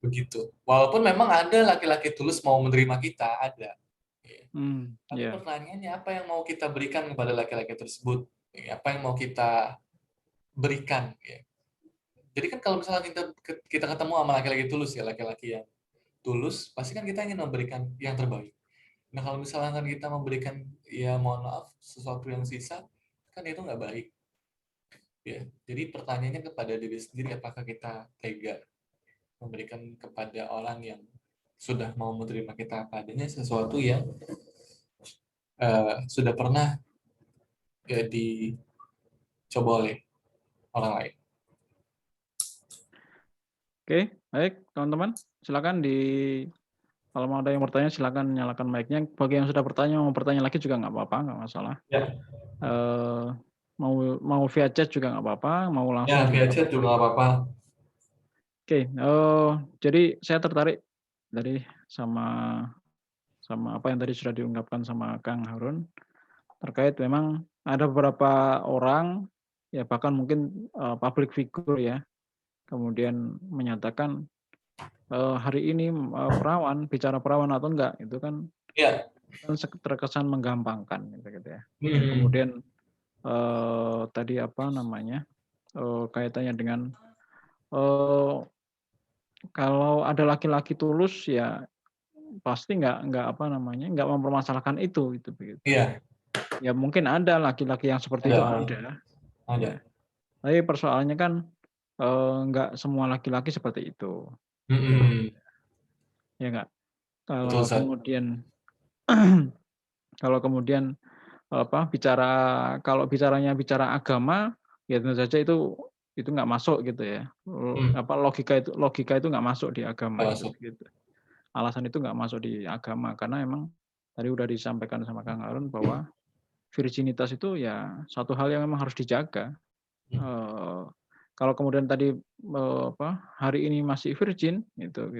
Begitu. Walaupun memang ada laki-laki tulus mau menerima kita, ada. Ya. Tapi Ya. pertanyaannya apa yang mau kita berikan kepada laki-laki tersebut? Ya, apa yang mau kita berikan? Ya. Jadi kan kalau misalnya kita ketemu sama laki-laki tulus ya, laki-laki yang tulus, pasti kan kita ingin memberikan yang terbaik. Nah kalau misalnya kita memberikan ya mohon maaf sesuatu yang sisa, kan itu nggak baik. Ya, jadi pertanyaannya kepada diri sendiri apakah kita tega memberikan kepada orang yang sudah mau menerima kita apa adanya sesuatu yang sudah pernah ya, dicoba oleh orang lain. Oke, baik teman-teman. Silakan kalau mau ada yang bertanya silakan nyalakan mic-nya. Bagi yang sudah bertanya mau bertanya lagi juga nggak apa-apa, nggak masalah. Ya. Mau via chat juga nggak apa-apa, mau langsung Ya, juga via nggak chat apa-apa. juga nggak apa-apa. Oke, jadi saya tertarik dari sama apa yang tadi sudah diungkapkan sama Kang Harun terkait memang ada beberapa orang ya bahkan mungkin public figure ya kemudian menyatakan hari ini bicara perawan atau enggak itu kan Ya. terkesan menggampangkan gitu ya. Hmm. Kemudian tadi apa namanya kaitannya dengan kalau ada laki-laki tulus ya pasti nggak mempermasalahkan itu begitu. Iya. Ya mungkin ada laki-laki yang seperti itu ada. Ada. Ya. Tapi persoalannya kan nggak semua laki-laki seperti itu. Ya nggak. Betul, Kalau Ustaz. kemudian kalau bicaranya bicara agama ya tentu saja itu nggak masuk gitu ya. Logika itu nggak masuk di agama Nggak itu masuk. gitu. Alasan itu nggak masuk di agama karena emang tadi udah disampaikan sama Kang Harun bahwa virginitas itu ya satu hal yang memang harus dijaga. Kalau kemudian tadi hari ini masih virgin gitu.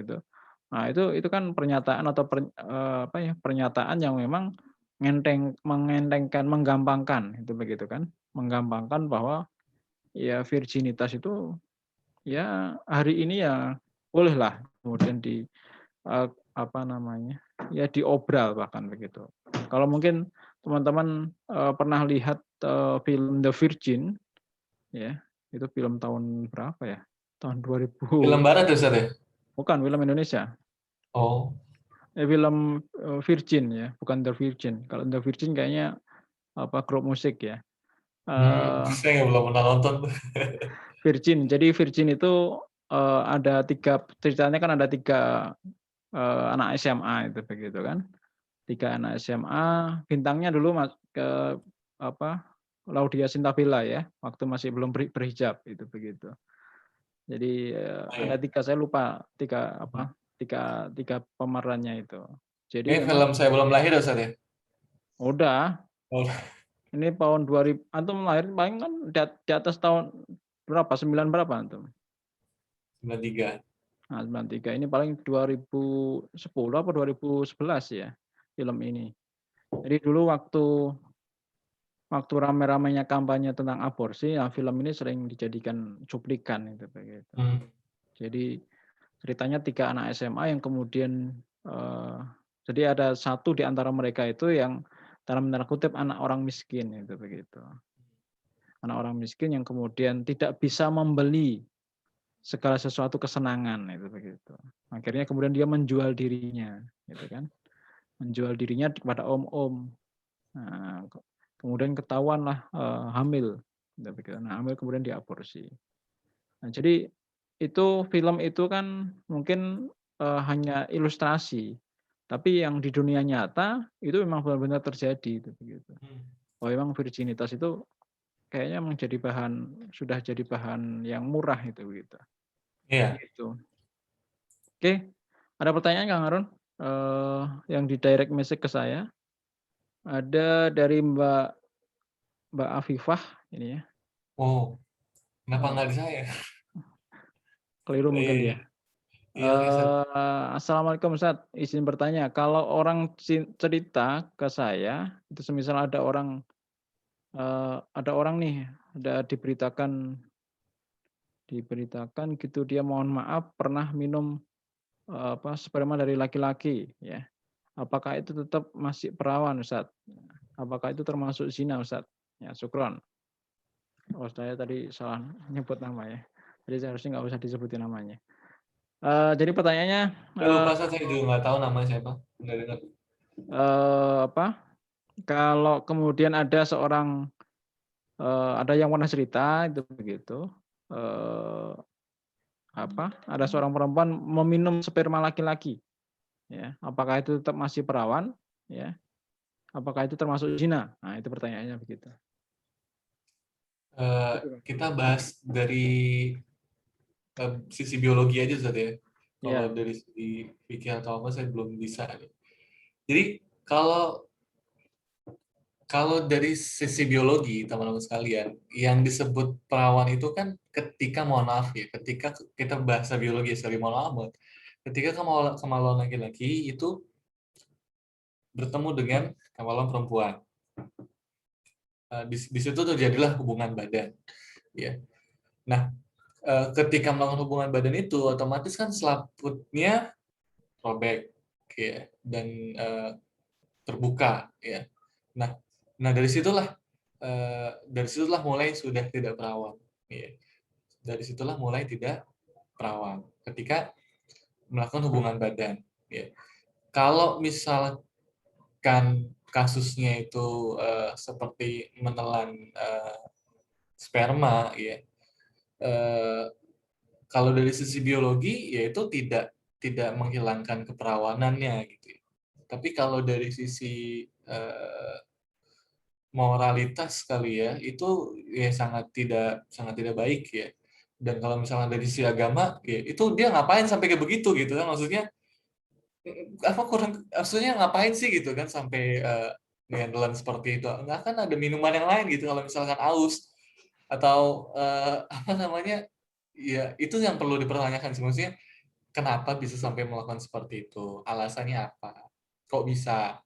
Nah, itu kan pernyataan atau pernyataan yang memang menggampangkan itu begitu kan. Menggampangkan bahwa ya virginitas itu ya hari ini ya bolehlah kemudian apa namanya ya diobral bahkan begitu. Kalau mungkin teman-teman pernah lihat film The Virgin ya, itu film tahun berapa ya? Tahun 2000. Film barat ya, Ustaz ya? Bukan, film Indonesia. Oh. Film Virgin ya, bukan The Virgin. Kalau The Virgin kayaknya apa grup musik ya. Saya belum pernah nonton. Virgin. Jadi Virgin itu ada ceritanya kan ada 3 anak SMA itu begitu kan. 3 anak SMA, bintangnya dulu ke apa Laudia Sintabela ya, waktu masih belum berhijab itu begitu. Jadi ada 3, saya lupa 3 apa 3 pemerannya itu. Jadi Ini memang film saya belum lahir ya, Ustaz ya? udah Oh, ini tahun 2000 antum lahir paling kan di atas tahun berapa? 9 berapa antum? 93. Nah, 93 ini paling 2010 apa 2011 ya film ini. Jadi dulu waktu rame-ramenya kampanye tentang aborsi, ya film ini sering dijadikan cuplikan itu begitu. Jadi ceritanya 3 anak SMA yang kemudian jadi ada satu di antara mereka itu yang dalam tanda kutip anak orang miskin itu begitu. Anak orang miskin yang kemudian tidak bisa membeli segala sesuatu kesenangan itu begitu. Akhirnya kemudian dia menjual dirinya, gitu kan? Menjual dirinya kepada om-om. Nah, kemudian ketahuanlah hamil, gitu begitu. Nah, hamil kemudian diaborsi. Nah, jadi itu film itu kan mungkin hanya ilustrasi, tapi yang di dunia nyata itu memang benar-benar terjadi itu begitu. Oh, memang virginitas itu kayaknya sudah jadi bahan yang murah itu begitu. Iya. Gitu. Oke, ada pertanyaan Kang Harun yang di direct message ke saya. Ada dari Mbak Afifah ini ya. Oh, kenapa nggak di saya? Keliru mungkin dia. Iya, oke, Ustaz. Assalamualaikum Ustaz, izin bertanya. Kalau orang cerita ke saya, itu semisal ada orang nih, ada diberitakan gitu dia mohon maaf pernah minum sperma dari laki-laki ya. Apakah itu tetap masih perawan Ustaz? Apakah itu termasuk zina Ustaz? Ya, syukron. Oh, saya tadi salah nyebut nama ya. Jadi seharusnya nggak usah disebutin namanya. Jadi pertanyaannya Saya lupa, Ustaz, saya juga nggak tahu namanya siapa. Nggak dengar. kalau kemudian ada ada yang pernah cerita itu begitu, ada seorang perempuan meminum sperma laki-laki, ya, apakah itu tetap masih perawan, ya? Apakah itu termasuk zina? Nah, itu pertanyaannya begitu. Kita bahas dari sisi biologi aja, Ustaz ya. Kalau Ya, dari sisi fikih atau apa saya belum bisa. Jadi kalau dari sisi biologi, teman-teman sekalian, yang disebut perawan itu kan ketika, mohon maaf ya, ketika kita bahasa biologi, sorry, mohon maaf banget, ketika kemaluan laki-laki itu bertemu dengan kemaluan perempuan. Di situ terjadilah hubungan badan. Ya. Nah, ketika melakukan hubungan badan itu, otomatis kan selaputnya robek, ya, dan terbuka, ya. Nah dari situlah mulai sudah tidak perawan. Ya. Dari situlah mulai tidak perawan ketika melakukan hubungan badan. Ya. Kalau misalkan kasusnya itu seperti menelan sperma, ya, kalau dari sisi biologi, yaitu tidak menghilangkan keperawanannya, gitu. Tapi kalau dari sisi moralitas kali ya, itu ya sangat tidak baik ya. Dan kalau misalnya dari sisi agama, ya itu dia ngapain sampai kayak begitu gitu kan? Maksudnya maksudnya ngapain sih gitu kan sampai ngehandle seperti itu? Nggak kan ada minuman yang lain gitu kalau misalkan aus atau apa namanya? Ya itu yang perlu dipertanyakan sih, maksudnya kenapa bisa sampai melakukan seperti itu? Alasannya apa? Kok bisa?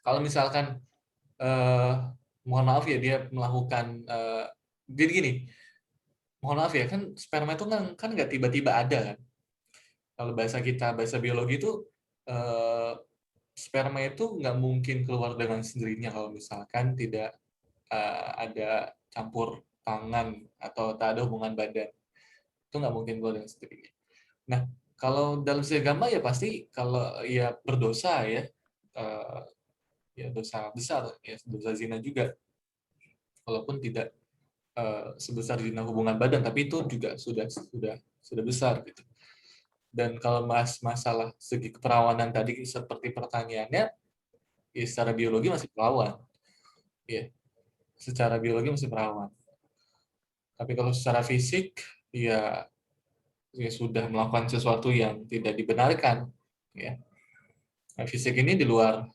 Kalau misalkan mohon maaf ya dia melakukan jadi gini, mohon maaf ya, kan sperma itu kan nggak tiba-tiba ada kan. Kalau bahasa kita, bahasa biologi itu, eh, sperma itu nggak mungkin keluar dengan sendirinya kalau misalkan tidak ada campur tangan atau tak ada hubungan badan. Itu nggak mungkin keluar dengan sendirinya. Nah, kalau dalam segi agama ya pasti kalau ya berdosa ya, eh, ya dosa besar, ya dosa zina juga. Walaupun tidak sebesar zina hubungan badan, tapi itu juga sudah besar gitu. Dan kalau masalah segi keperawanan tadi seperti pertanyaannya, ya secara biologi masih perawan, ya secara biologi masih perawan. Tapi kalau secara fisik, ya sudah melakukan sesuatu yang tidak dibenarkan, ya. Nah, fisik ini di luar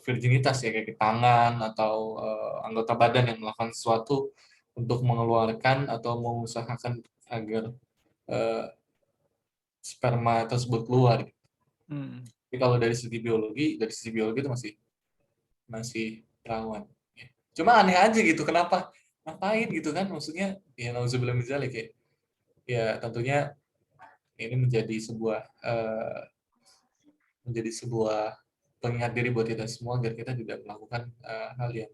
virginitas ya, kayak tangan atau anggota badan yang melakukan sesuatu untuk mengeluarkan atau mengusahakan agar eh, sperma tersebut keluar. Hmm. Tapi kalau dari sisi biologi itu masih perawan. Ya. Cuma aneh aja gitu, kenapa ngapain gitu kan? Maksudnya ya nauzubillah min dzalik ya. Ya tentunya ini menjadi sebuah pengingat diri buat kita semua agar kita tidak melakukan hal yang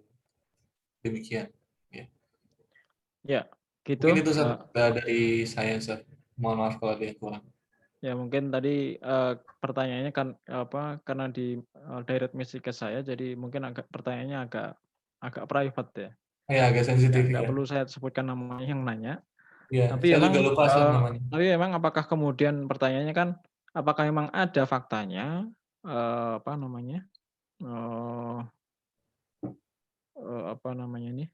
demikian. Ya. Ya, gitu. Mungkin itu Seth, dari saya Seth. Mohon maaf kalau ada yang kurang. Ya mungkin tadi pertanyaannya kan karena di direct message ke saya, jadi mungkin pertanyaannya agak private ya. Ya agak sensitif Nggak ya. perlu saya sebutkan namanya yang nanya. Ya, Tapi saya juga emang lupa Seth namanya. apakah kemudian pertanyaannya kan apakah memang ada faktanya apa namanya eh, apa namanya ini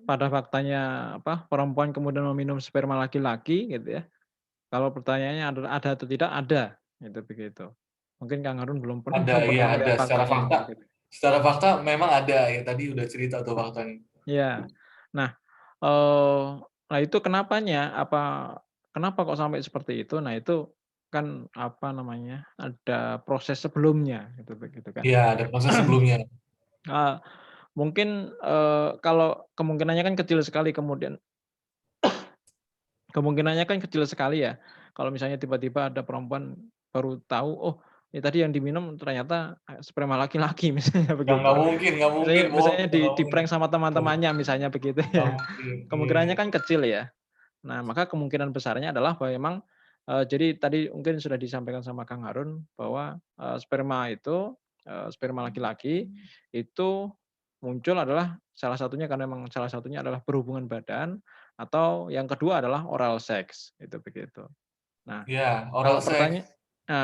pada faktanya perempuan kemudian meminum sperma laki-laki gitu ya. Kalau pertanyaannya ada atau tidak ada itu begitu. Mungkin Kang Harun belum pernah Ada, pernah ya ada. melihat faktanya itu begitu. Secara fakta memang ada ya. Tadi udah cerita tuh faktanya. Iya. Nah, nah itu kenapanya? Kenapa kok sampai seperti itu? Nah itu kan apa namanya? Ada proses sebelumnya gitu begitu kan. Iya, ada proses sebelumnya. Eee, mungkin kalau kemungkinannya kan kecil sekali kemungkinannya kan kecil sekali ya. Kalau misalnya tiba-tiba ada perempuan baru tahu, oh ini tadi yang diminum ternyata sperma laki-laki misalnya begitu. Nggak mungkin, bohong, Misalnya itu nggak mungkin. di-prank sama teman-temannya misalnya begitu Nggak ya. mungkin. Kemungkinannya kan kecil ya. Nah, maka kemungkinan besarnya adalah bahwa memang jadi tadi mungkin sudah disampaikan sama Kang Harun bahwa sperma laki-laki itu muncul adalah salah satunya karena memang salah satunya adalah berhubungan badan atau yang kedua adalah oral sex, itu begitu. Nah, Ya, oral kalau sex.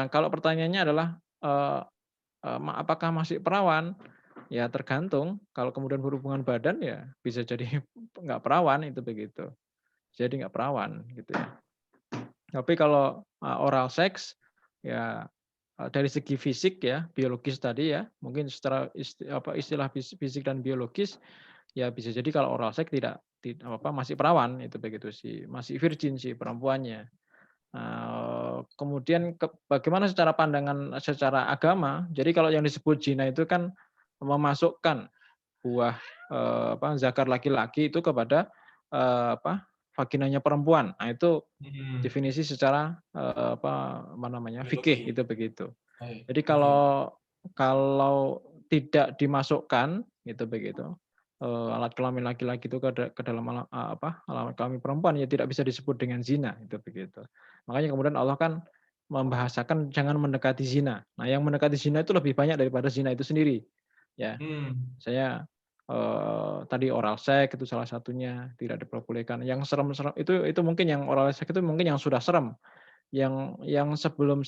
kalau pertanyaannya adalah eh, apakah masih perawan? Ya tergantung. Kalau kemudian berhubungan badan ya bisa jadi nggak perawan itu begitu. Jadi nggak perawan gitu ya. Tapi kalau oral seks ya dari segi fisik ya, biologis tadi ya, mungkin secara istilah fisik dan biologis ya bisa jadi kalau oral seks masih perawan itu begitu sih, masih virgin sih perempuannya. Kemudian bagaimana secara pandangan secara agama? Jadi kalau yang disebut zina itu kan memasukkan buah zakar laki-laki itu kepada vaginanya perempuan. Nah, itu definisi secara fikih Biologi. itu begitu. Baik, Jadi oke. kalau tidak dimasukkan gitu begitu alat kelamin laki-laki itu ke dalam alat kelamin perempuan ya tidak bisa disebut dengan zina itu begitu. Makanya kemudian Allah kan membahasakan jangan mendekati zina. Nah, yang mendekati zina itu lebih banyak daripada zina itu sendiri. Ya, saya tadi oral seks itu salah satunya tidak diperbolehkan. Yang serem-serem itu mungkin yang oral seks itu mungkin yang sudah serem. Yang sebelum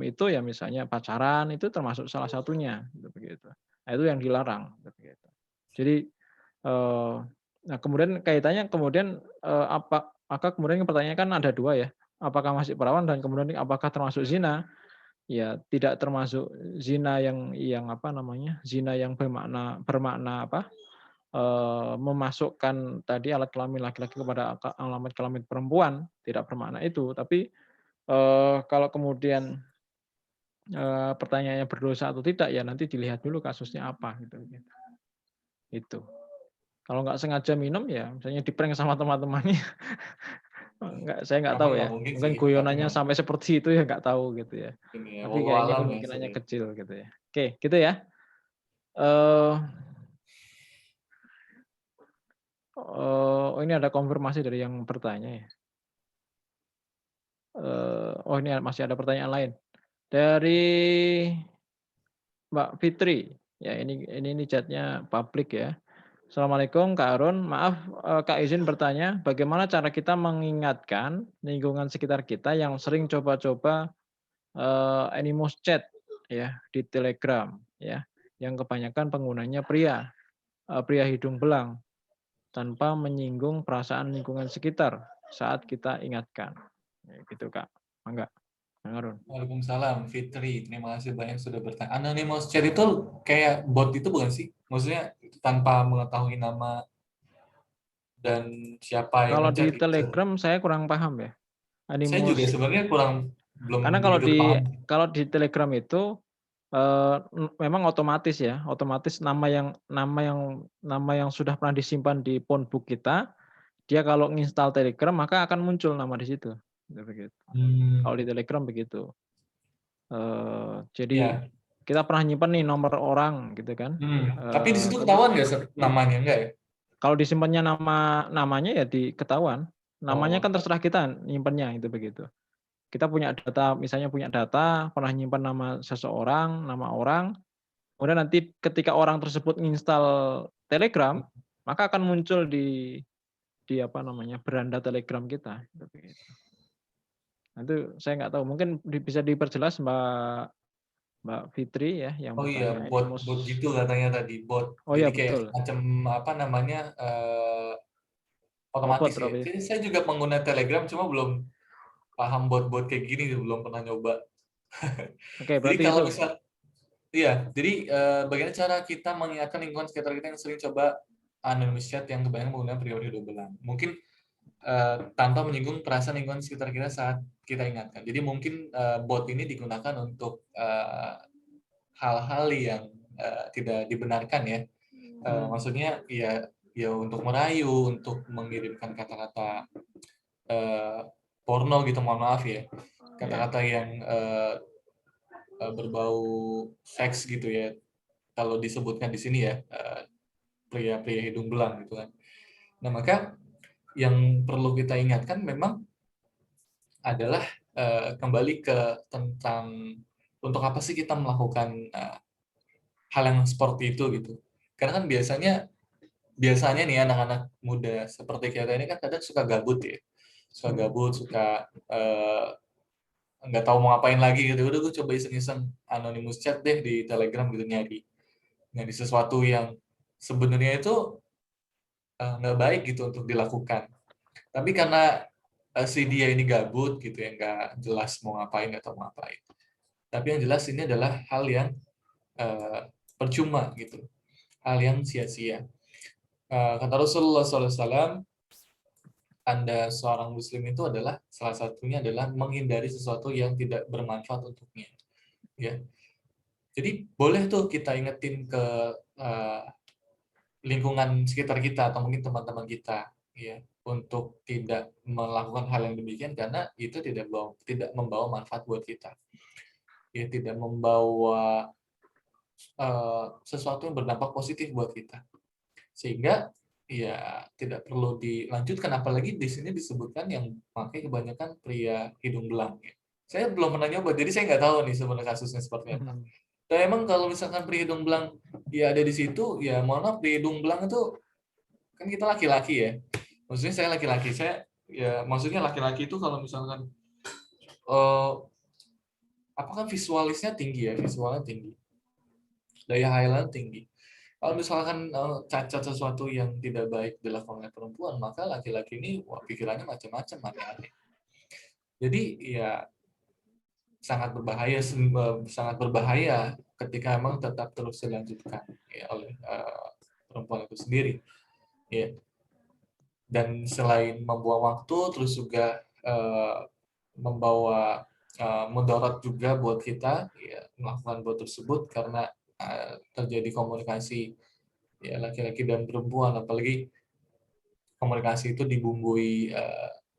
itu ya misalnya pacaran itu termasuk salah satunya gitu begitu. Nah, itu yang dilarang gitu begitu. Jadi nah kemudian kaitannya maka kemudian pertanyaannya kan ada dua ya. Apakah masih perawan dan kemudian apakah termasuk zina? Ya tidak termasuk zina yang zina yang bermakna memasukkan tadi alat kelamin laki-laki kepada alat kelamin perempuan, tidak bermakna itu. Tapi kalau kemudian pertanyaannya berdosa atau tidak, ya nanti dilihat dulu kasusnya apa gitu. Itu. Kalau nggak sengaja minum ya misalnya di-prank sama teman-temannya. Saya nggak Tapi tahu nggak ya. mungkin Mungkin sih, tapi guyonannya nggak sampai seperti itu ya nggak tahu gitu ya. ini ya, Tapi wallahu kayaknya alam ya kemungkinannya sorry. kecil gitu ya. Oke, gitu ya. Eh oh ini ada konfirmasi dari yang bertanya ya. Oh ini masih ada pertanyaan lain. Dari Mbak Fitri. Ya ini chatnya publik ya. Assalamualaikum Kak Arun. Maaf Kak izin bertanya, bagaimana cara kita mengingatkan lingkungan sekitar kita yang sering coba-coba anonymous chat ya di Telegram ya, yang kebanyakan penggunanya pria hidung belang tanpa menyinggung perasaan lingkungan sekitar saat kita ingatkan. Ya, gitu Kak. Mangga, Kang Arun. Waalaikumsalam, Fitri. Terima kasih banyak sudah bertanya. Anonymous chat itu kayak bot itu bukan sih? Maksudnya tanpa mengetahui nama dan siapa yang Kalau di ngechat gitu. Telegram saya kurang paham ya. Saya juga Anonymous. sebenarnya kurang belum Karena begitu paham. kalau di Telegram itu memang otomatis ya, otomatis nama yang sudah pernah disimpan di phonebook kita, dia kalau nginstal Telegram maka akan muncul nama di situ. Begitu. Kalau di Telegram begitu. Jadi Ya. kita pernah nyimpan nih nomor orang gitu kan. Tapi di situ Tapi ketahuan nggak namanya enggak ya? kalau disimpannya namanya ya ketahuan. Namanya Oh, kan terserah kita nyimpannya itu begitu. Kita punya data, misalnya punya data, pernah nyimpan nama seseorang, nama orang, kemudian nanti ketika orang tersebut nginstal Telegram, maka akan muncul di apa namanya, beranda Telegram kita. Begitu. Nah, itu saya nggak tahu, mungkin bisa diperjelas Mbak Fitri ya yang oh iya, bertanya bot Animus. bot gitu katanya tadi, bot. Oh Jadi ya kayak betul, macam apa namanya robot otomatis ya. tapi. Jadi saya juga pengguna Telegram, cuma belum paham bot-bot kayak gini, belum pernah nyoba. Oke, Jadi berarti kalau itu. misal, iya, jadi bagaimana cara kita mengingatkan lingkungan sekitar kita yang sering coba anonymous chat yang kebanyakan menggunakan periode belang. Mungkin tanpa menyinggung perasaan lingkungan sekitar kita saat kita ingatkan. Jadi mungkin bot ini digunakan untuk hal-hal yang tidak dibenarkan ya. Maksudnya ya untuk merayu, untuk mengirimkan kata-kata porno gitu, mohon maaf ya. Kata-kata yang berbau seks gitu ya. Kalau disebutkan di sini ya, pria-pria hidung belang gitu kan. Nah, maka yang perlu kita ingatkan memang adalah kembali ke tentang untuk apa sih kita melakukan hal yang seperti itu gitu. Karena kan biasanya nih anak-anak muda seperti kita ini kan kadang suka gabut ya. Suka gabut, suka nggak tahu mau ngapain lagi gitu. Udah gue coba iseng-iseng anonymous chat deh di Telegram gitu nyari sesuatu yang sebenarnya itu nggak baik gitu untuk dilakukan. Tapi karena si dia ini gabut gitu ya, nggak jelas mau ngapain atau mau ngapain. Tapi yang jelas ini adalah hal yang percuma gitu, hal yang sia-sia. Kata Rasulullah SAW, Anda seorang Muslim itu adalah salah satunya adalah menghindari sesuatu yang tidak bermanfaat untuknya. Ya, jadi boleh tuh kita ingetin ke lingkungan sekitar kita atau mungkin teman-teman kita, ya, untuk tidak melakukan hal yang demikian karena itu tidak membawa manfaat buat kita. Ya, tidak membawa sesuatu yang berdampak positif buat kita. Sehingga ya tidak perlu dilanjutkan, apalagi di sini disebutkan yang pakai kebanyakan pria hidung belang. Ya. Saya belum pernah nyoba, jadi saya nggak tahu nih sebenarnya kasusnya seperti apa. Dan emang kalau misalkan pria hidung belang ya ada di situ, ya mohon maaf, pria hidung belang itu kan kita laki-laki ya. Maksudnya saya laki-laki, maksudnya laki-laki itu kalau misalkan apakah visualisnya tinggi ya, visualnya tinggi, daya hayalan tinggi. Kalau misalkan cacat sesuatu yang tidak baik dilakukan oleh perempuan, maka laki-laki ini pikirannya macam-macam, aneh-aneh. Jadi ya sangat berbahaya ketika memang tetap terus dilanjutkan ya, oleh perempuan itu sendiri. Ya. Dan selain membuang waktu, terus juga membawa mudarat juga buat kita ya, melakukan buat tersebut karena terjadi komunikasi ya laki-laki dan perempuan, apalagi komunikasi itu dibumbui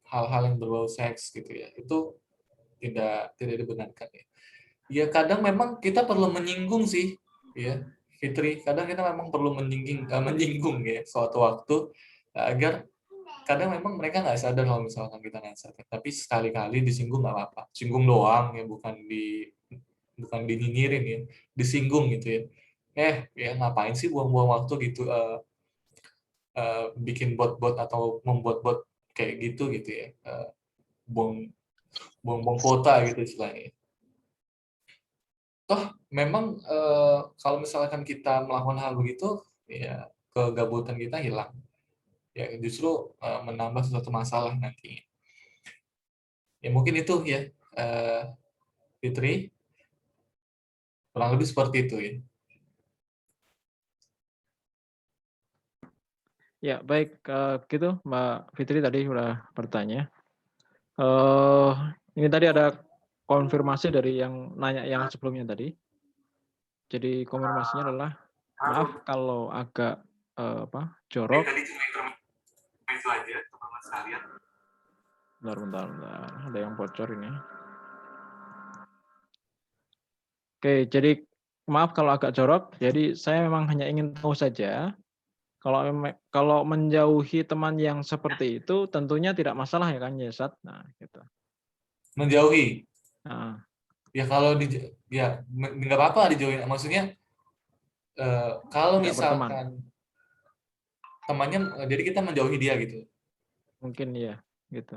hal-hal yang berbau seks gitu ya, itu tidak dibenarkan ya. Ya kadang memang kita perlu menyinggung sih, ya Fitri. Kadang kita memang perlu menyinggung ya suatu waktu agar kadang memang mereka nggak sadar kalau misalkan kita nggak sadar. Tapi sekali-kali disinggung nggak apa-apa. Singgung doang ya, bukan dinyinyirin ya, disinggung gitu ya. Ya ngapain sih buang-buang waktu gitu, bikin bot-bot atau membuat bot kayak gitu ya. Buang buang kuota gitu istilahnya. Toh memang kalau misalkan kita melakukan hal begitu, ya kegabutan kita hilang. Ya justru menambah suatu masalah nanti. Ya mungkin itu ya, Fitri, kurang lebih seperti itu ya. Ya, baik, gitu Mbak Fitri tadi sudah bertanya. Eh, ini tadi ada konfirmasi dari yang nanya yang sebelumnya tadi. Jadi konfirmasinya adalah, maaf kalau agak jorok. Tadi cuma itu aja, teman-teman sekalian. Bentar. Ada yang bocor ini. Oke, jadi maaf kalau agak jorok. Jadi saya memang hanya ingin tahu saja, kalau menjauhi teman yang seperti itu tentunya tidak masalah ya kan, Yesat. Nah, gitu. Menjauhi. Nah, Ya kalau ya nggak apa-apa dijauhin. Maksudnya kalau tidak berteman. misalkan temannya, jadi kita menjauhi dia gitu. Mungkin ya, gitu.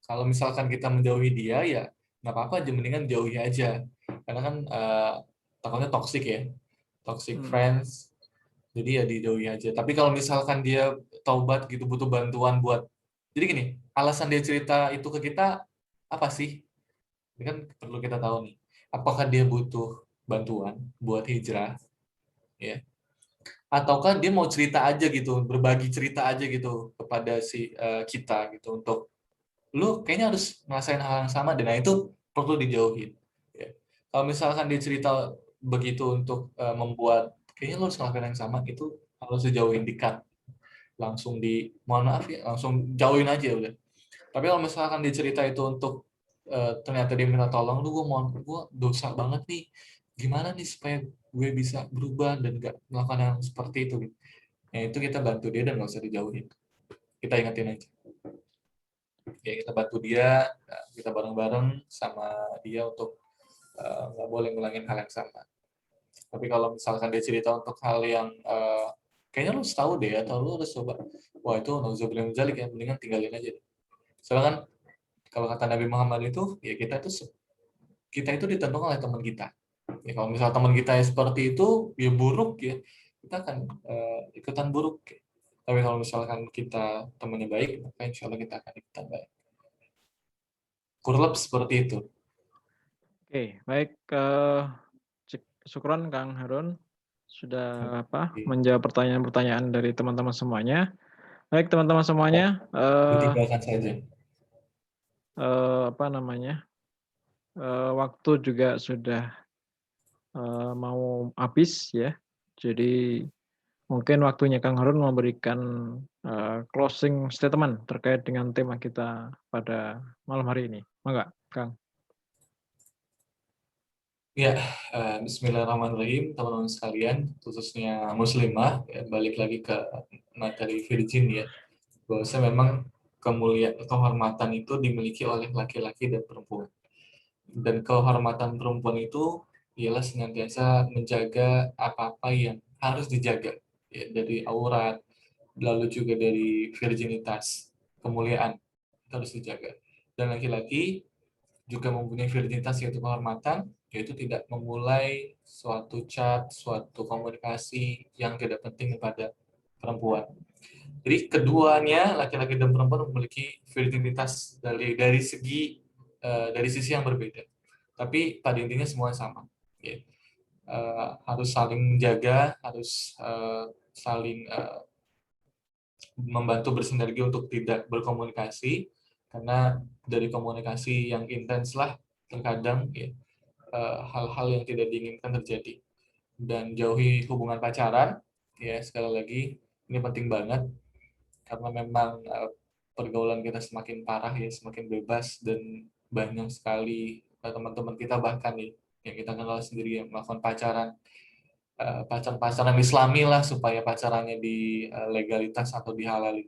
Kalau misalkan kita menjauhi dia, ya nggak apa-apa aja, mendingan jauhi aja. Karena kan takutnya toxic ya, toxic friends. Jadi ya dijauhi aja. Tapi kalau misalkan dia taubat gitu, butuh bantuan buat, jadi gini, alasan dia cerita itu ke kita apa sih? Ini kan perlu kita tahu nih. Apakah dia butuh bantuan buat hijrah, ya? Ataukah dia mau cerita aja gitu, berbagi cerita aja gitu kepada si kita gitu, untuk lu kayaknya harus ngerasain hal yang sama, dan itu perlu dijauhin. Ya. Kalau misalkan dia cerita begitu untuk membuat kayaknya lu harus ngelakuin yang sama, itu harus dijauhin, di-cut. Langsung mohon maaf ya, langsung jauhin aja udah. Tapi kalau misalkan dia cerita itu untuk ternyata dia minta tolong, lu gue dosa banget nih, gimana nih supaya gue bisa berubah dan gak melakukan hal seperti itu gitu. Ya itu kita bantu dia dan nggak usah dijauhin. Kita ingetin aja. Ya kita bantu dia, kita bareng-bareng sama dia untuk nggak boleh ngulangin hal yang sama. Tapi kalau misalkan dia cerita untuk hal yang kayaknya lu harus tahu deh, atau lu harus coba, wah itu nauzubillah min dzalik ya, mendingan tinggalin aja. Soalnya kan kalau kata Nabi Muhammad itu, ya kita itu ditentukan oleh teman kita. Ya, kalau misal teman kita seperti itu, ya buruk ya, kita akan ikutan buruk. Tapi kalau misalkan kita temannya baik, maka insya Allah kita akan ikutan baik. Kurang seperti itu. Oke, baik. Syukron Kang Harun sudah menjawab pertanyaan-pertanyaan dari teman-teman semuanya. Baik teman-teman semuanya, Ditinggalkan saja. waktu juga sudah mau habis ya. Jadi mungkin waktunya Kang Harun memberikan closing statement terkait dengan tema kita pada malam hari ini. Mangga, Kang. Ya, bismillahirrahmanirrahim, teman-teman sekalian, khususnya muslimah, ya, balik lagi ke materi virgin ya, bahwasanya memang kemuliaan, kehormatan itu dimiliki oleh laki-laki dan perempuan. Dan kehormatan perempuan itu ialah senantiasa menjaga apa-apa yang harus dijaga, ya, dari aurat, lalu juga dari virginitas, kemuliaan itu harus dijaga. Dan laki-laki juga mempunyai virginitas, yaitu kehormatan, yaitu tidak memulai suatu chat, suatu komunikasi yang tidak penting kepada perempuan. Jadi keduanya, laki-laki dan perempuan, memiliki virginitas dari sisi yang berbeda. Tapi pada intinya semua sama. Ya. Harus saling menjaga, harus saling membantu bersinergi untuk tidak berkomunikasi, karena dari komunikasi yang intens lah terkadang ya, hal-hal yang tidak diinginkan terjadi. Dan jauhi hubungan pacaran, Ya, sekali lagi ini penting banget karena memang pergaulan kita semakin parah ya, semakin bebas dan banyak sekali teman-teman kita bahkan nih yang kita kenal sendiri yang melakukan pacaran Islami lah supaya pacarannya di legalitas atau dihalali.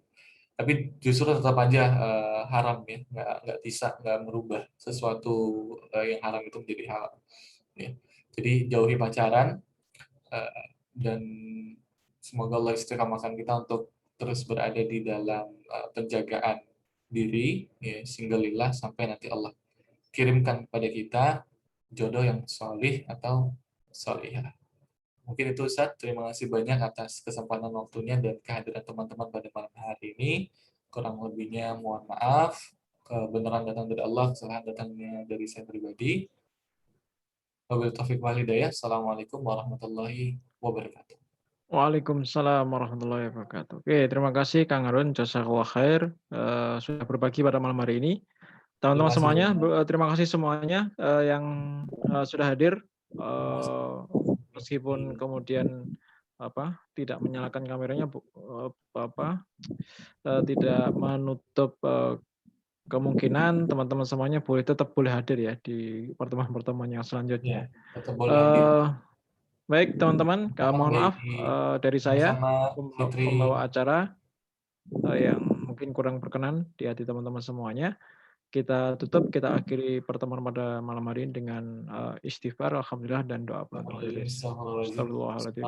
Tapi justru tetap aja haram ya, nggak bisa nggak merubah sesuatu yang haram itu menjadi halal. Ya. Jadi jauhi pacaran dan semoga Allah istiqomahkan kita untuk terus berada di dalam penjagaan diri, ya, singgulillah sampai nanti Allah kirimkan kepada kita jodoh yang solih atau solihah. Mungkin itu Ustaz, terima kasih banyak atas kesempatan waktunya dan kehadiran teman-teman pada malam hari ini. Kurang lebihnya mohon maaf, kebenaran datang dari Allah, kesalahan datangnya dari saya pribadi. Wabillahi taufiq wal hidayah. Assalamualaikum warahmatullahi wabarakatuh. Waalaikumsalam warahmatullahi wabarakatuh. Oke, terima kasih Kang Harun, jazakallah khair sudah berbagi pada malam hari ini. Teman-teman Terima kasih semuanya, banyak. terima kasih semuanya yang sudah hadir, meskipun kemudian tidak menyalakan kameranya, tidak menutup kemungkinan teman-teman semuanya tetap boleh hadir ya di pertemuan-pertemuan yang selanjutnya. Ya, tetap boleh hadir. Baik teman-teman, mohon maaf dari saya Sama Fitri. pembawa acara yang mungkin kurang berkenan di hati teman-teman semuanya. Kita tutup, kita akhiri pertemuan pada malam hari ini dengan istighfar, alhamdulillah dan doa penutup majelis. Astagfirullahaladzim.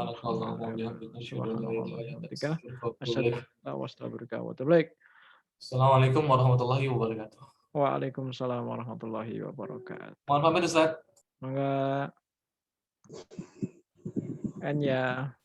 Assalamualaikum warahmatullahi wabarakatuh. Waalaikumsalam warahmatullahi wabarakatuh. Mohon pamit Ustaz. Mangga. Ya.